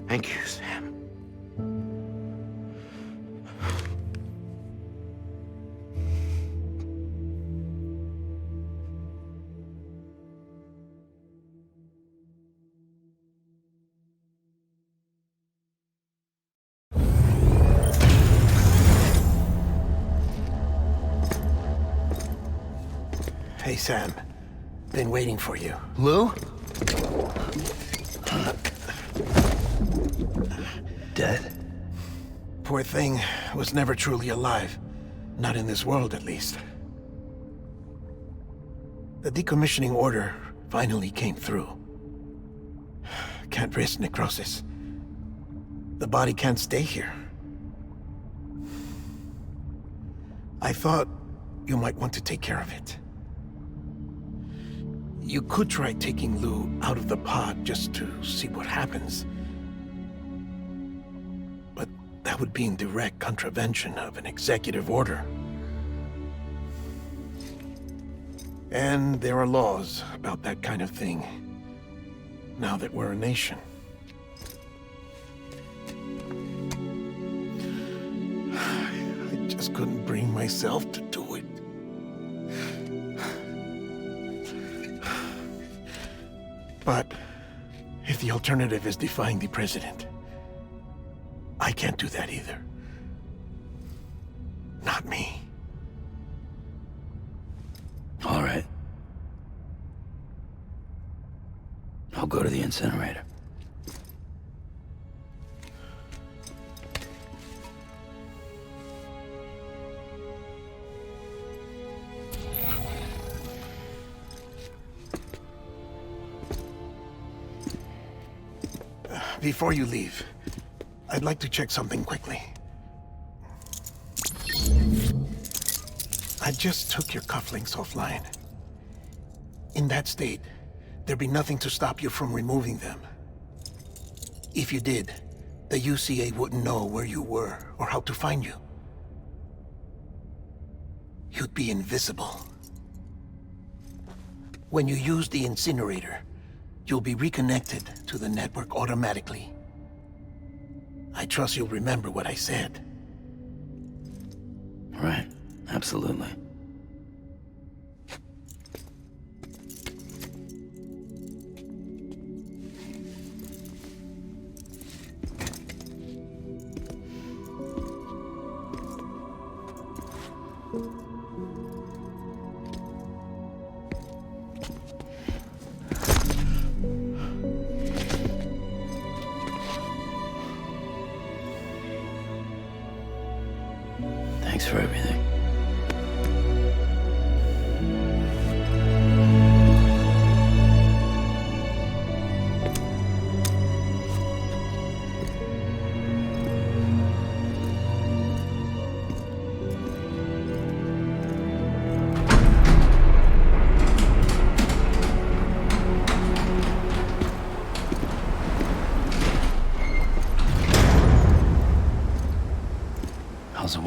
[SPEAKER 8] Thank you, Sam.
[SPEAKER 3] Hey, Sam. Been waiting for you.
[SPEAKER 6] Lou?
[SPEAKER 4] Dead?
[SPEAKER 3] Poor thing was never truly alive. Not in this world, at least. The decommissioning order finally came through. Can't risk necrosis. The body can't stay here. I thought you might want to take care of it. You could try taking Lou out of the pod just to see what happens. But that would be in direct contravention of an executive order. And there are laws about that kind of thing, now that we're a nation. I just couldn't bring myself to do it. But if the alternative is defying the president, I can't do that either. Not me.
[SPEAKER 4] All right. I'll go to the incinerator.
[SPEAKER 3] Before you leave, I'd like to check something quickly. I just took your cufflinks offline. In that state, there'd be nothing to stop you from removing them. If you did, the UCA wouldn't know where you were or how to find you. You'd be invisible. When you use the incinerator, you'll be reconnected to the network automatically. I trust you'll remember what I said.
[SPEAKER 4] Right, absolutely. Thanks for everything.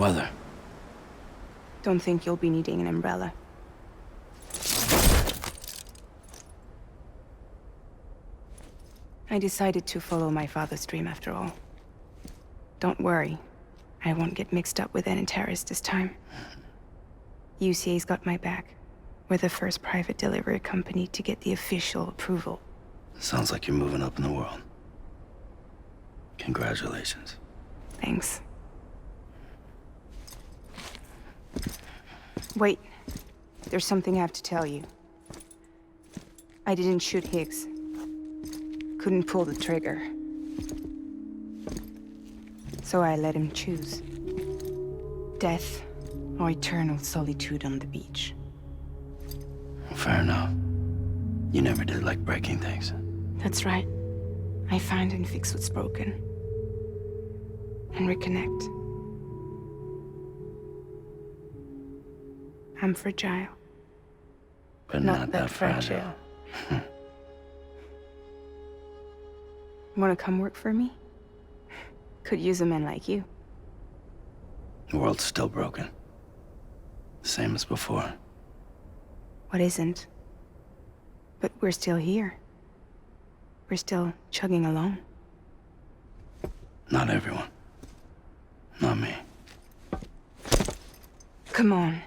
[SPEAKER 4] weather.
[SPEAKER 9] Don't think you'll be needing an umbrella. I decided to follow my father's dream after all. Don't worry. I won't get mixed up with any terrorists this time. UCA's got my back. We're the first private delivery company to get the official approval.
[SPEAKER 4] Sounds like you're moving up in the world. Congratulations.
[SPEAKER 9] Thanks. Wait. There's something I have to tell you. I didn't shoot Higgs. Couldn't pull the trigger. So I let him choose. Death or eternal solitude on the beach.
[SPEAKER 4] Fair enough. You never did like breaking things.
[SPEAKER 9] That's right. I find and fix what's broken. And reconnect. I'm fragile.
[SPEAKER 4] But not that fragile.
[SPEAKER 9] Wanna come work for me? Could use a man like you.
[SPEAKER 4] The world's still broken. Same as before.
[SPEAKER 9] What isn't? But we're still here. We're still chugging along.
[SPEAKER 4] Not everyone. Not me.
[SPEAKER 9] Come on.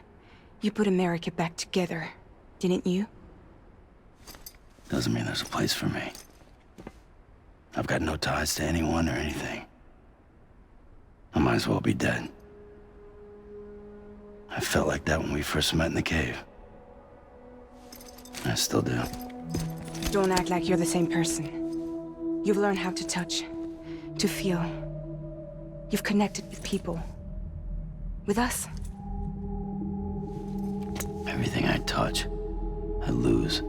[SPEAKER 9] You put America back together, didn't you?
[SPEAKER 4] Doesn't mean there's a place for me. I've got no ties to anyone or anything. I might as well be dead. I felt like that when we first met in the cave. I still do.
[SPEAKER 9] Don't act like you're the same person. You've learned how to touch, to feel. You've connected with people. With us.
[SPEAKER 4] Everything I touch, I lose.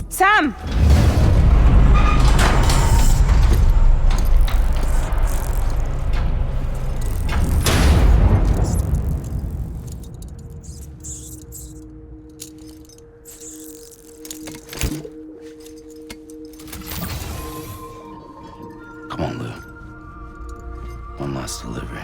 [SPEAKER 9] Sam!
[SPEAKER 4] Come on, Lou. One last delivery.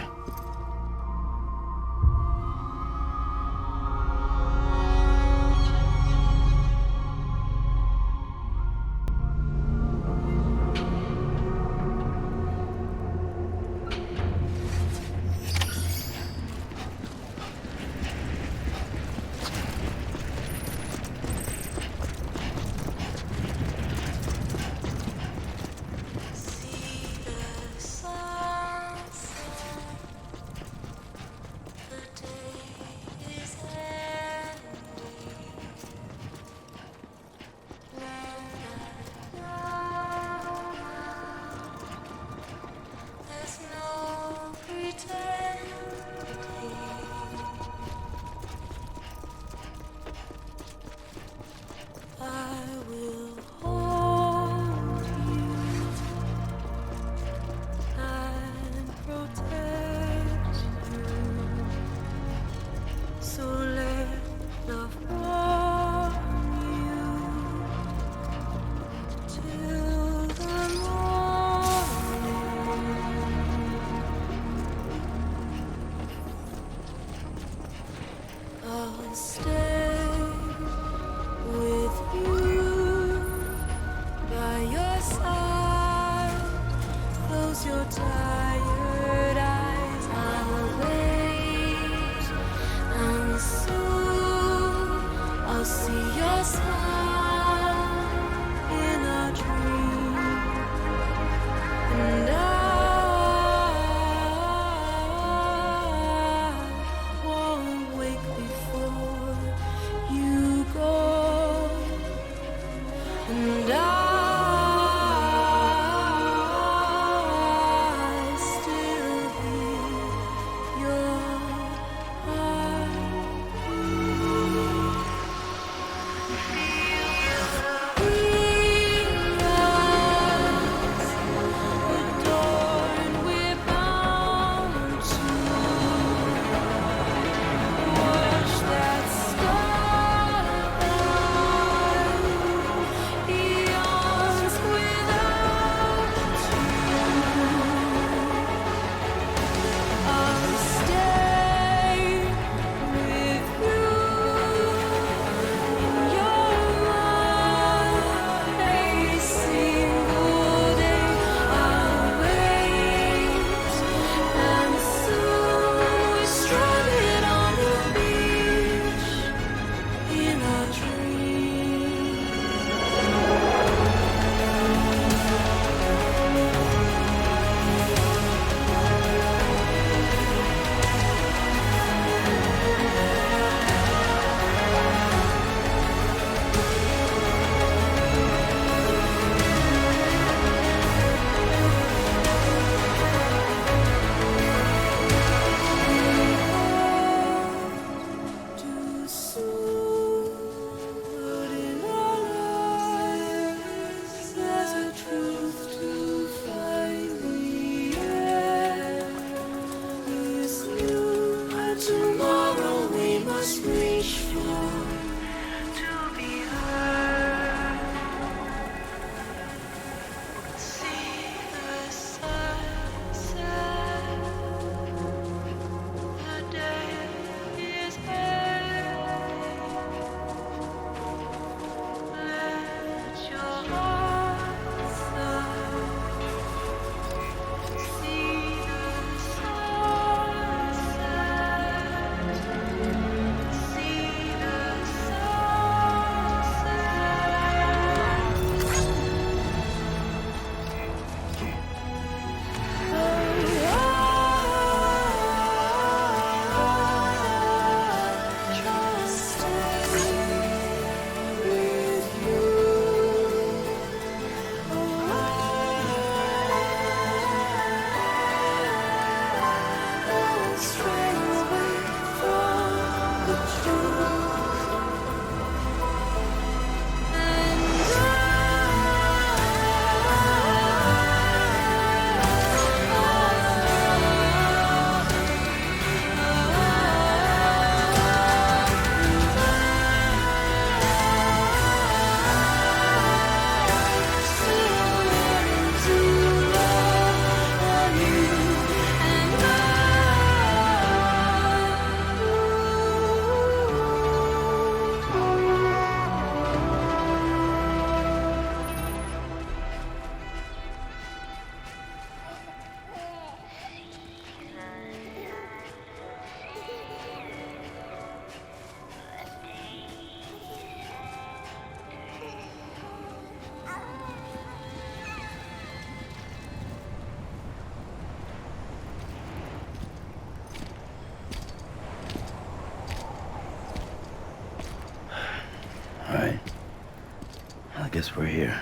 [SPEAKER 4] we're here.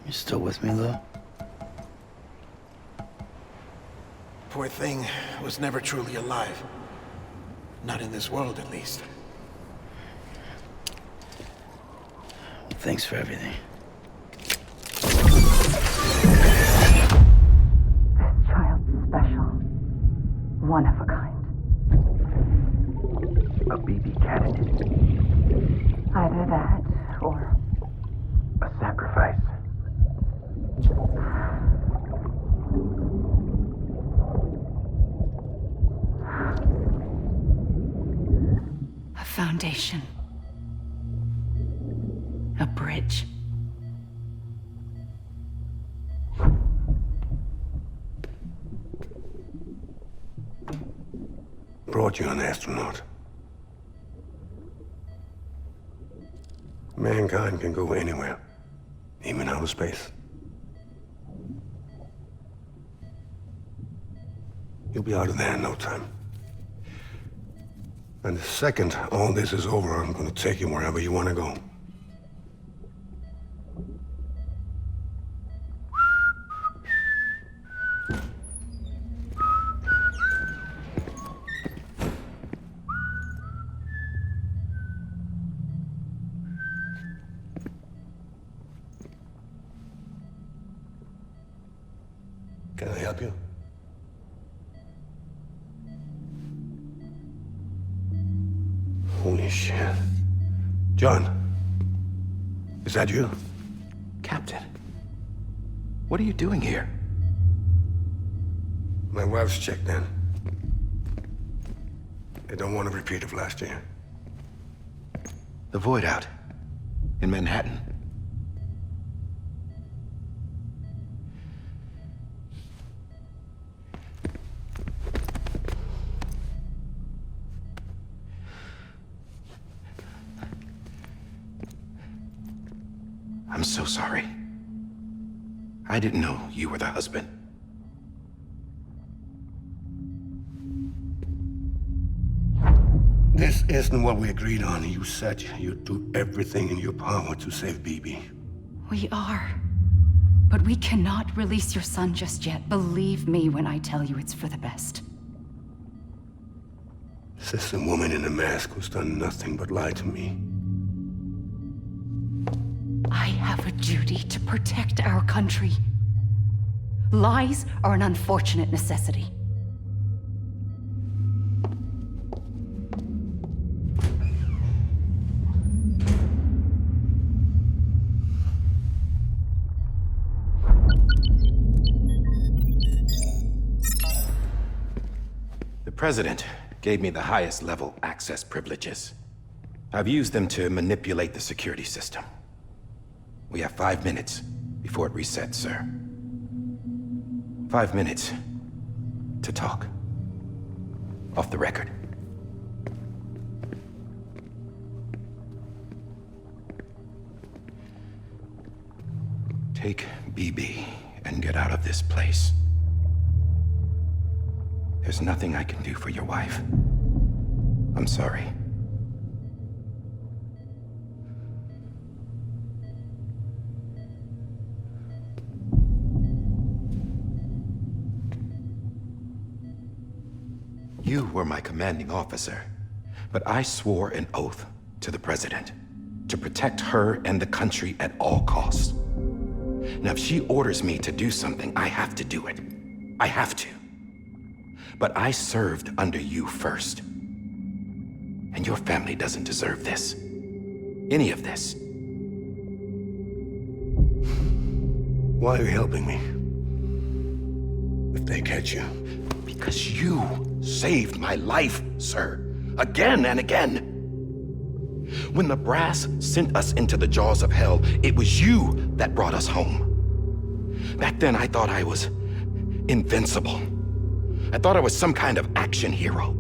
[SPEAKER 4] You still with me, though?
[SPEAKER 3] Poor thing was never truly alive. Not in this world, at least.
[SPEAKER 4] Thanks for everything.
[SPEAKER 2] Child's special. One of a kind.
[SPEAKER 1] A BB candidate.
[SPEAKER 2] Either that, or
[SPEAKER 1] A sacrifice.
[SPEAKER 2] a foundation. A bridge.
[SPEAKER 10] Brought you an astronaut. Mankind can go anywhere, even outer space. You'll be out of there in no time. And the second all this is over, I'm gonna take you wherever you wanna go. Can I help you? Holy shit. John, is that you?
[SPEAKER 8] Captain, what are you doing here?
[SPEAKER 10] My wife's checked in. They don't want a repeat of last year.
[SPEAKER 8] The Void Out in Manhattan. I'm so sorry. I didn't know you were the husband.
[SPEAKER 10] This isn't what we agreed on. You said you'd do everything in your power to save BB.
[SPEAKER 2] We are. But we cannot release your son just yet. Believe me when I tell you it's for the best.
[SPEAKER 10] This is a woman in a mask who's done nothing but lie to me.
[SPEAKER 2] I have a duty to protect our country. Lies are an unfortunate necessity.
[SPEAKER 8] The President gave me the highest level access privileges. I've used them to manipulate the security system. We have 5 minutes before it resets, sir. 5 minutes to talk. Off the record. Take BB and get out of this place. There's nothing I can do for your wife. I'm sorry. You were my commanding officer, but I swore an oath to the President to protect her and the country at all costs. Now, if she orders me to do something, I have to do it. I have to. But I served under you first. And your family doesn't deserve this. Any of this.
[SPEAKER 10] Why are you helping me? If they catch you.
[SPEAKER 8] Because you saved my life, sir. Again and again. When the brass sent us into the jaws of hell, it was you that brought us home. Back then, I thought I was invincible. I thought I was some kind of action hero.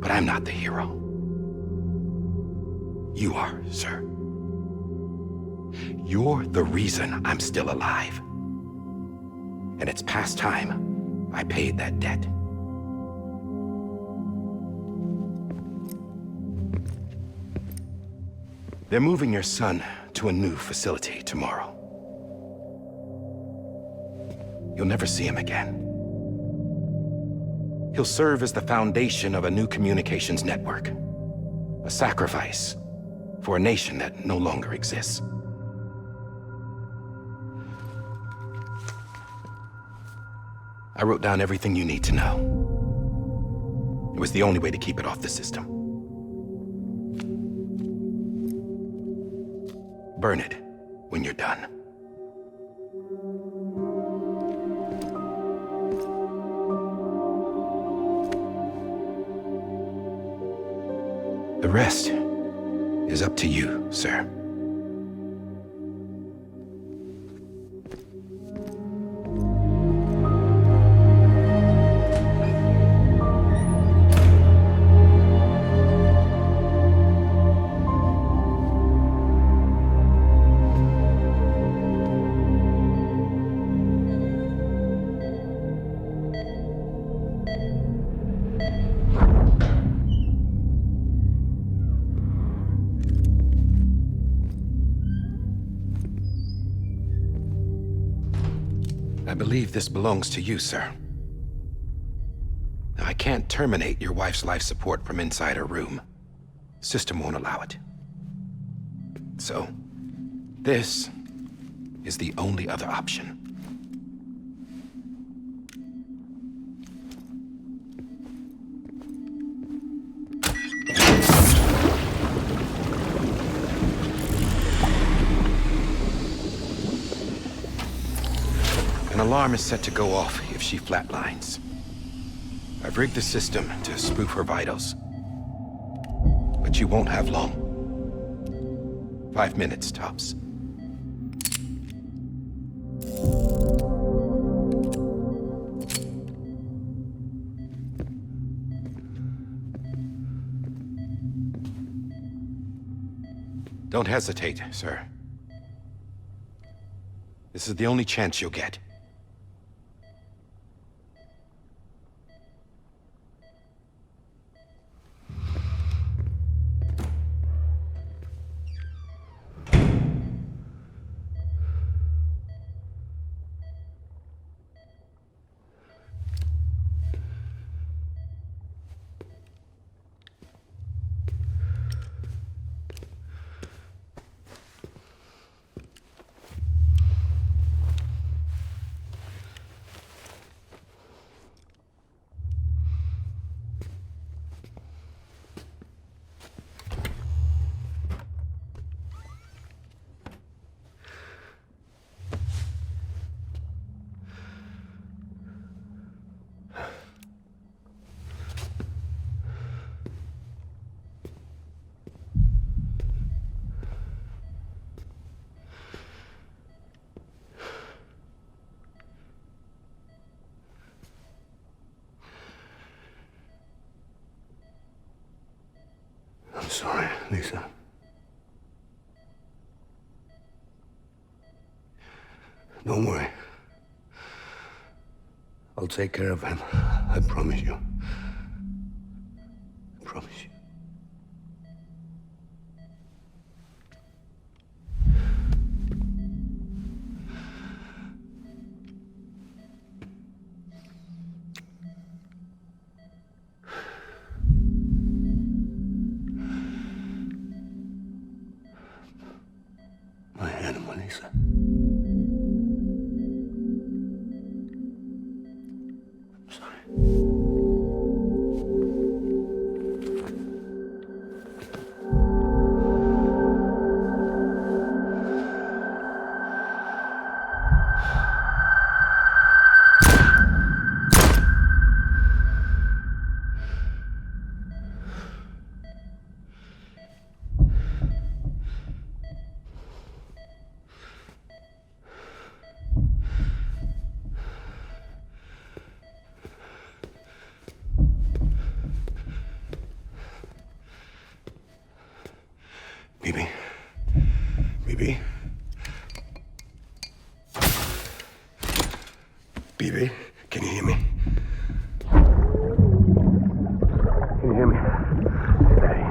[SPEAKER 8] But I'm not the hero. You are, sir. You're the reason I'm still alive. And it's past time I paid that debt. They're moving your son to a new facility tomorrow. You'll never see him again. He'll serve as the foundation of a new communications network. A sacrifice for a nation that no longer exists. I wrote down everything you need to know. It was the only way to keep it off the system. Burn it when you're done. The rest is up to you, sir. I believe this belongs to you, sir. I can't terminate your wife's life support from inside her room. System won't allow it. So, this is the only other option. An alarm is set to go off if she flatlines. I've rigged the system to spoof her vitals. But you won't have long. 5 minutes, tops. Don't hesitate, sir. This is the only chance you'll get.
[SPEAKER 10] I'm sorry, Lisa. Don't worry. I'll take care of him. I promise you. I promise you. My animal, Lisa. I'm sorry. Bibi? Bibi? Bibi, can you hear me? Can you hear me? Steady.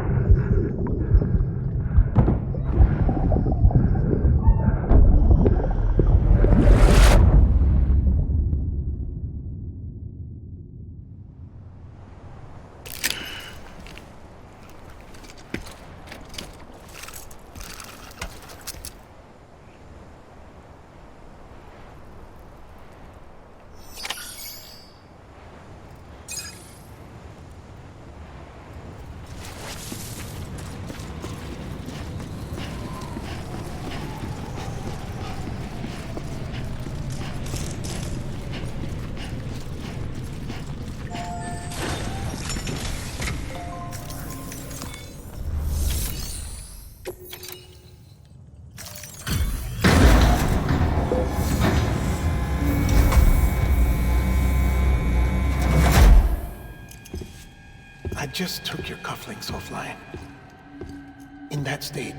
[SPEAKER 3] just took your cufflinks offline. In that state,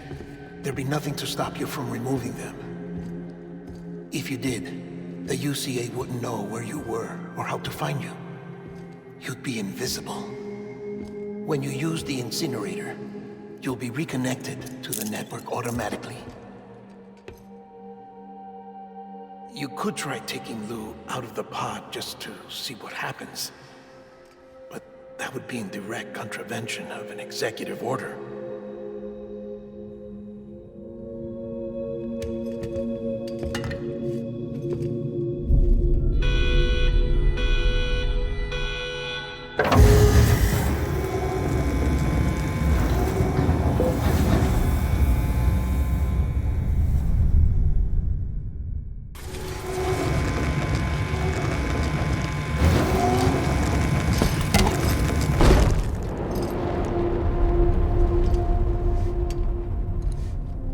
[SPEAKER 3] there'd be nothing to stop you from removing them. If you did, the UCA wouldn't know where you were or how to find you. You'd be invisible. When you use the incinerator, you'll be reconnected to the network automatically. You could try taking Lou out of the pod just to see what happens. But that would be in direct contravention of an executive order.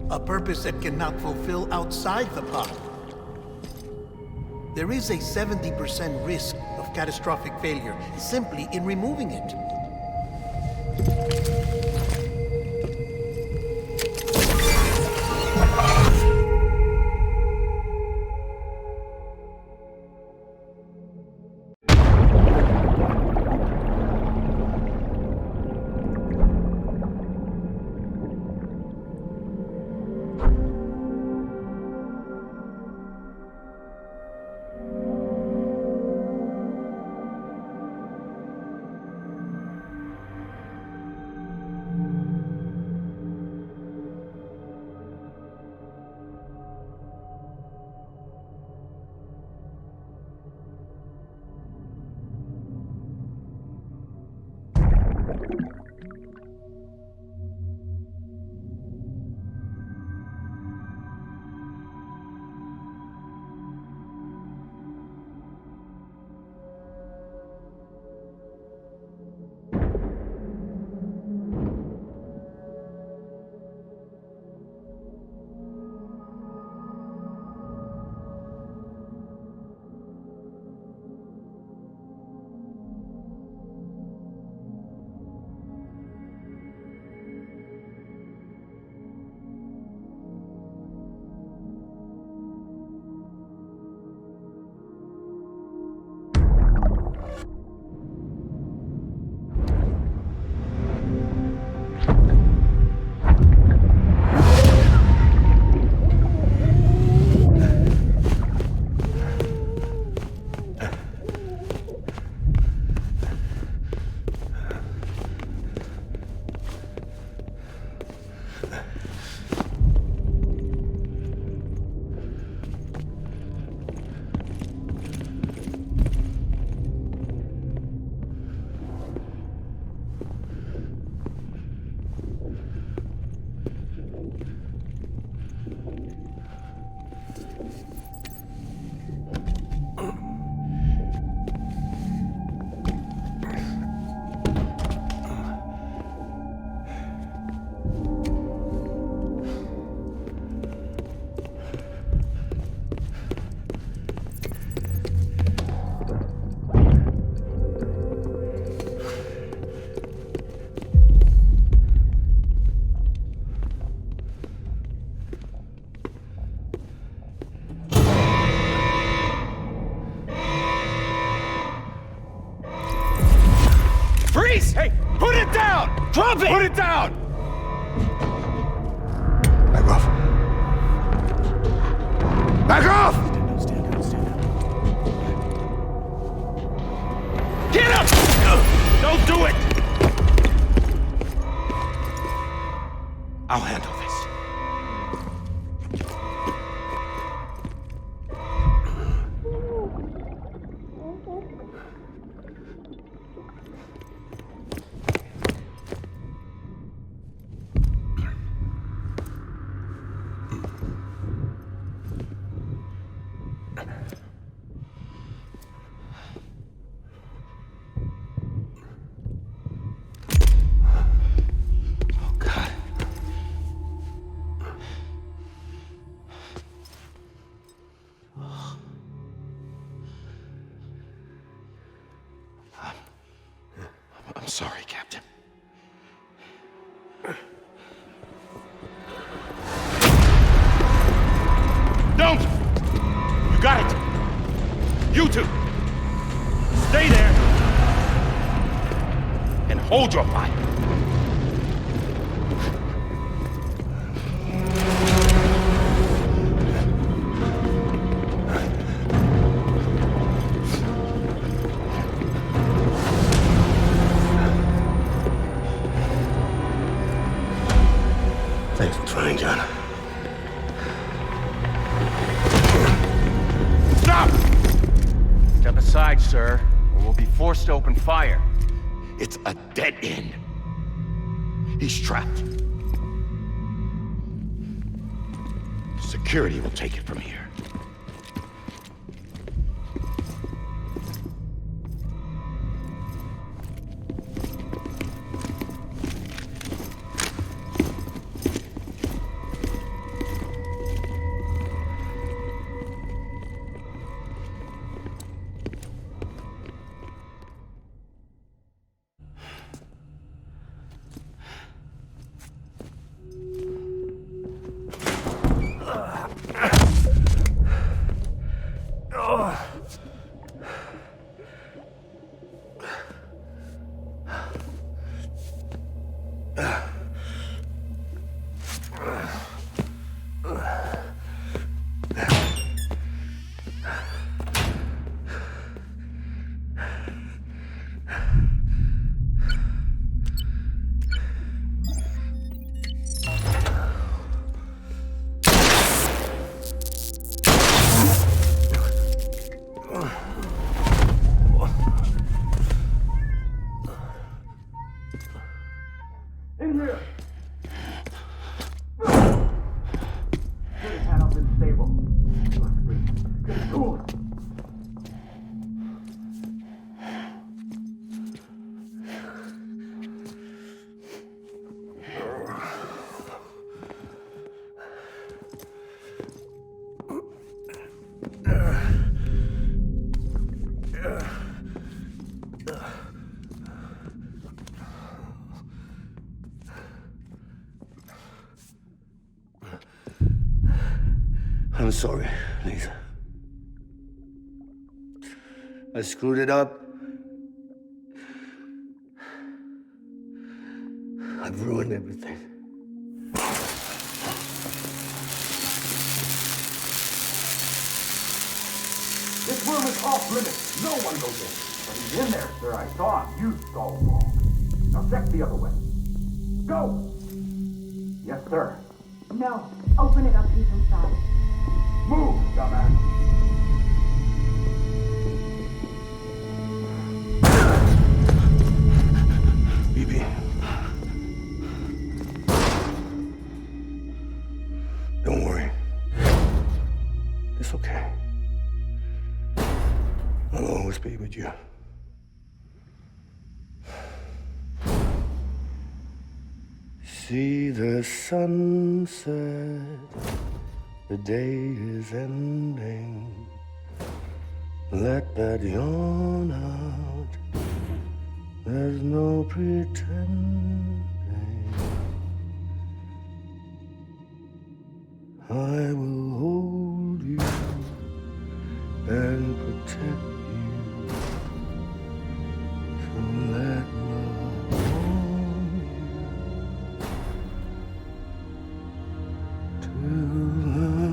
[SPEAKER 3] A purpose that cannot fulfill outside the pod. There is a 70% risk of catastrophic failure simply in removing it.
[SPEAKER 8] Freeze! Hey, put it down! Drop it! Put it down!
[SPEAKER 10] Back off. Back off!
[SPEAKER 8] Get up! Don't do it! I'll handle this. I'm sorry, Captain. You two! Stay there! And hold your fire.
[SPEAKER 10] Thanks for trying, John.
[SPEAKER 8] Stop!
[SPEAKER 11] Step aside, sir, or we'll be forced to open fire.
[SPEAKER 8] It's a dead end. He's trapped. Security will take it from here.
[SPEAKER 10] I'm sorry, Lisa. I screwed it up. I've ruined everything.
[SPEAKER 11] This room is off limits. No one goes in. But he's in there, sir. I saw him. You saw him wrong. Now check the other way. Go! Yes, sir.
[SPEAKER 12] No. Open it up. He's inside.
[SPEAKER 11] Move, dumbass.
[SPEAKER 10] BB. Don't worry. It's okay. I'll always be with you. See the sunset. The day is ending. Let that yawn out. There's no pretending. I will hold you and protect you. So let love hold you till the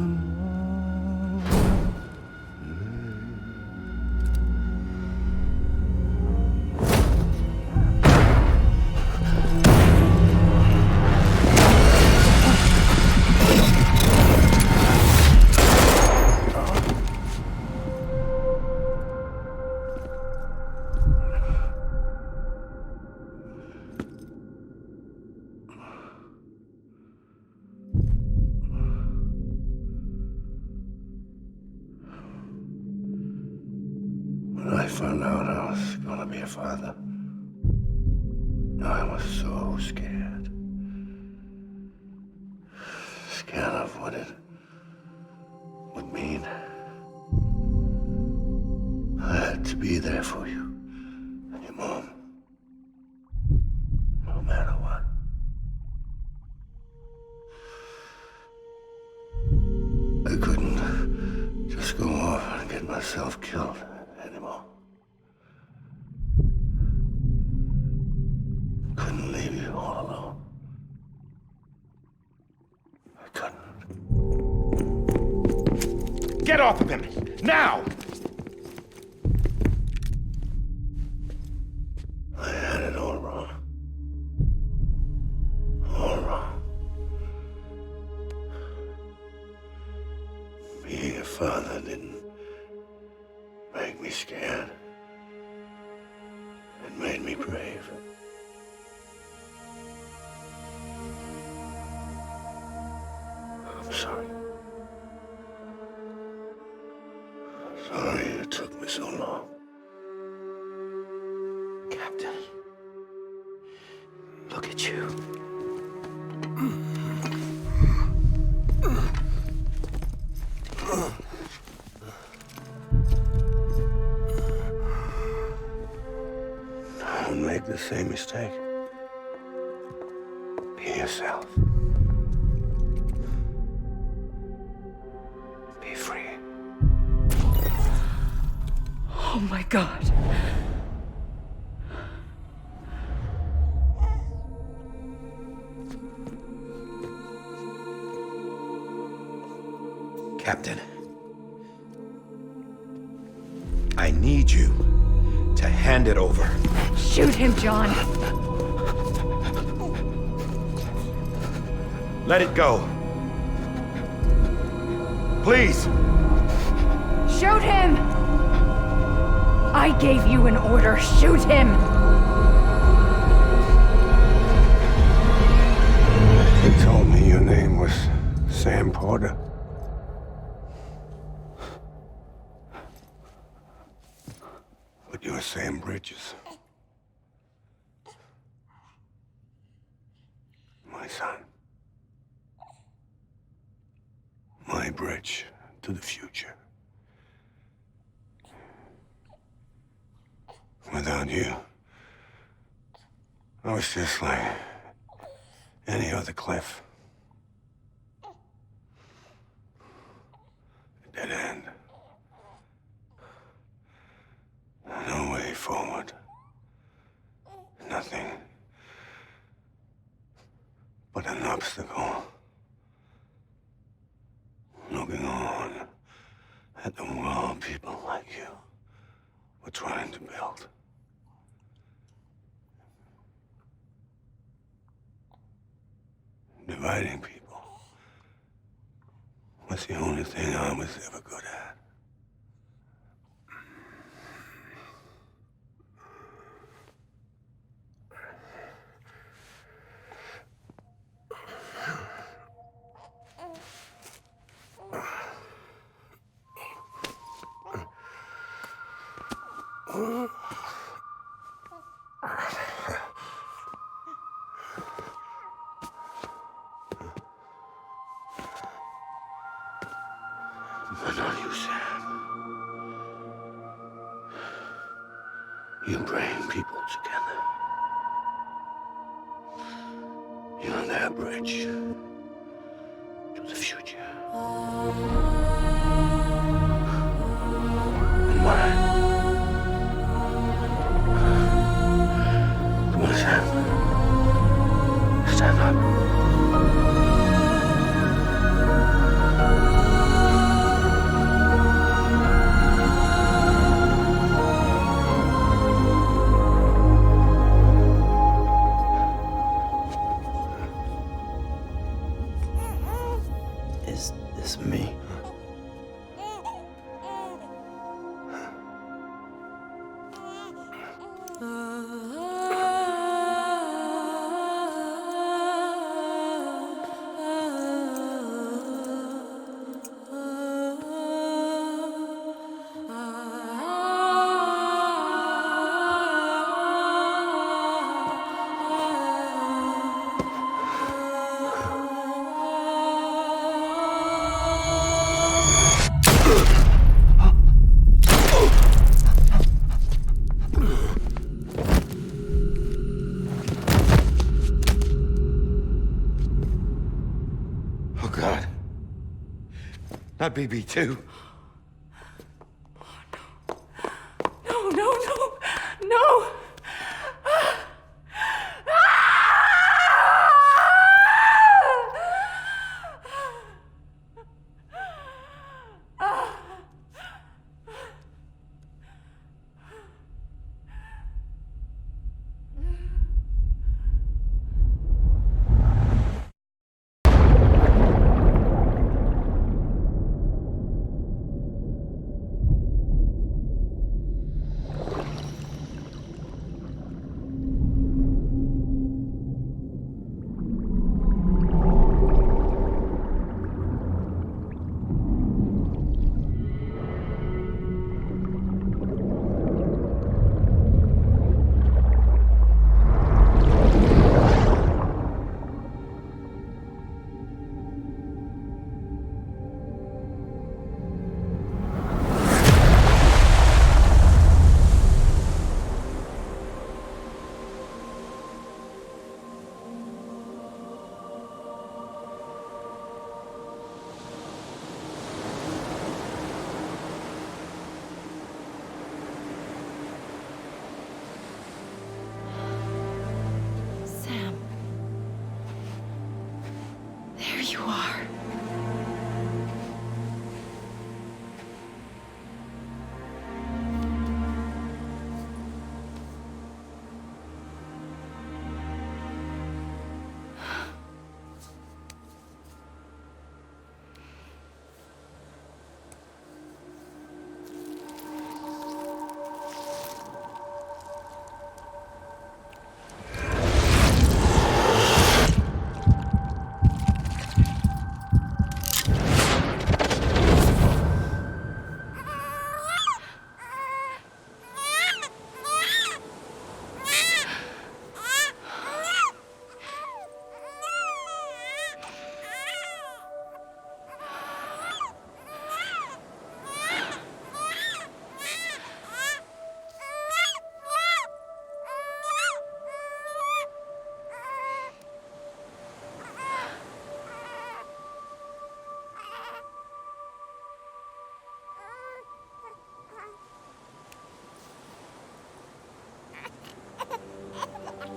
[SPEAKER 10] When I found out I was gonna be a father, I was so scared. Scared of what it would mean. I had to be there for you and your mom, no matter what. I couldn't just go off and get myself killed.
[SPEAKER 8] Get off of him! Now!
[SPEAKER 10] I had it all wrong. All wrong. Being a father didn't make me scared. It made me brave. I'm sorry. Sorry it took me so long.
[SPEAKER 4] Captain. Look at you.
[SPEAKER 10] Don't make the same mistake. Be yourself. Be free.
[SPEAKER 2] Oh my God.
[SPEAKER 8] Captain, I need you to hand it over.
[SPEAKER 2] Shoot him, John.
[SPEAKER 8] Let it go. Please.
[SPEAKER 2] Shoot him! I gave you an order. Shoot him!
[SPEAKER 10] They told me your name was Sam Porter. But you're Sam Bridges. My son. My bridge to the future. Without you, I was just like any other Cliff. A dead end. No way forward. Nothing but an obstacle. Looking on at the world people like you were trying to build. Dividing people was the only thing I was ever good at. But not you, Sam. You bring people together. You're their bridge to the future. And mine. Come on, Sam. Stand up.
[SPEAKER 4] Is this me?
[SPEAKER 8] Oh, God. Not BB2.
[SPEAKER 5] No, no, no, no!
[SPEAKER 2] are.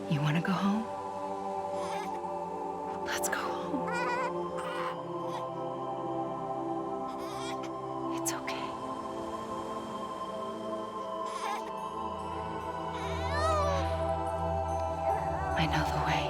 [SPEAKER 2] You want to go home? Let's go home. It's okay. I know the way.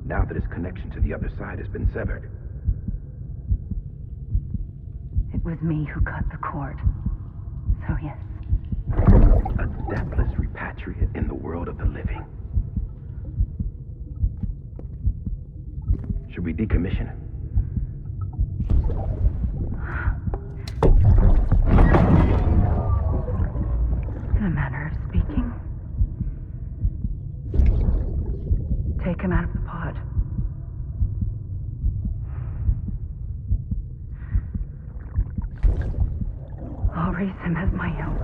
[SPEAKER 8] Now that his connection to the other side has been severed.
[SPEAKER 2] It was me who cut the cord. So yes.
[SPEAKER 8] A deathless repatriate in the world of the living. Should we decommission him?
[SPEAKER 2] In a manner of speaking. Take him out of the pod. I'll raise him as my own.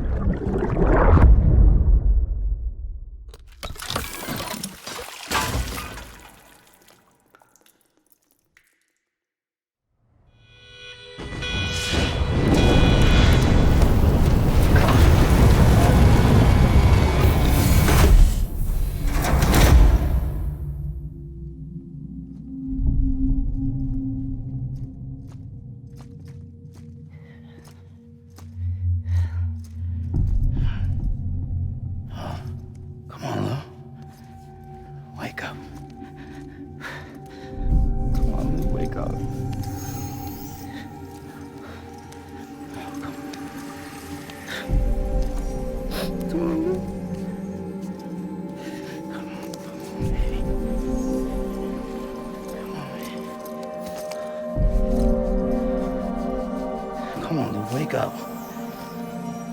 [SPEAKER 4] Come on, Lou, wake up.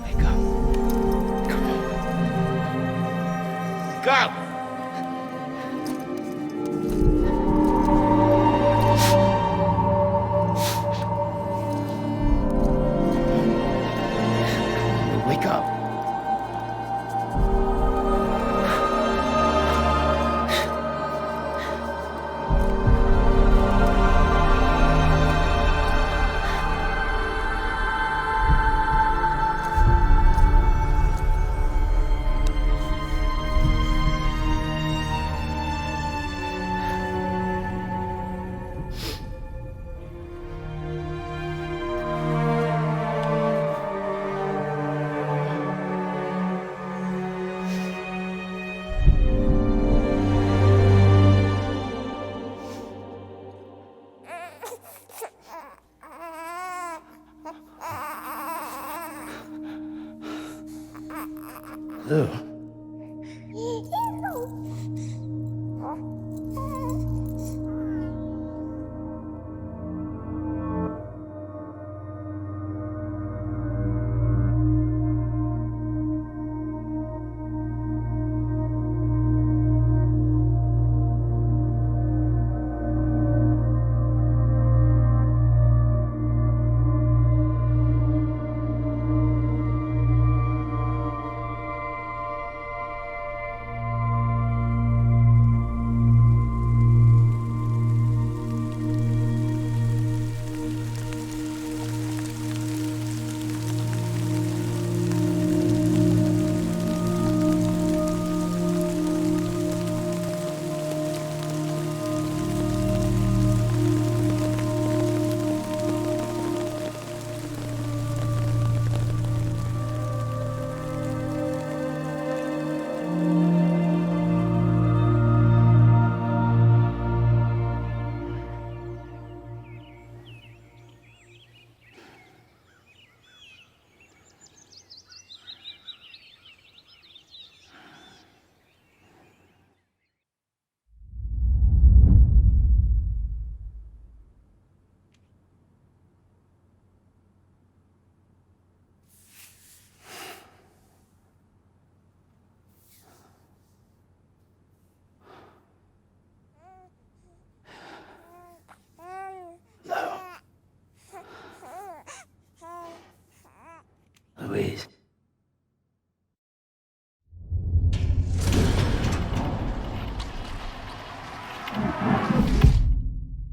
[SPEAKER 4] Wake up. Come on. Wake up! Lou. Louise.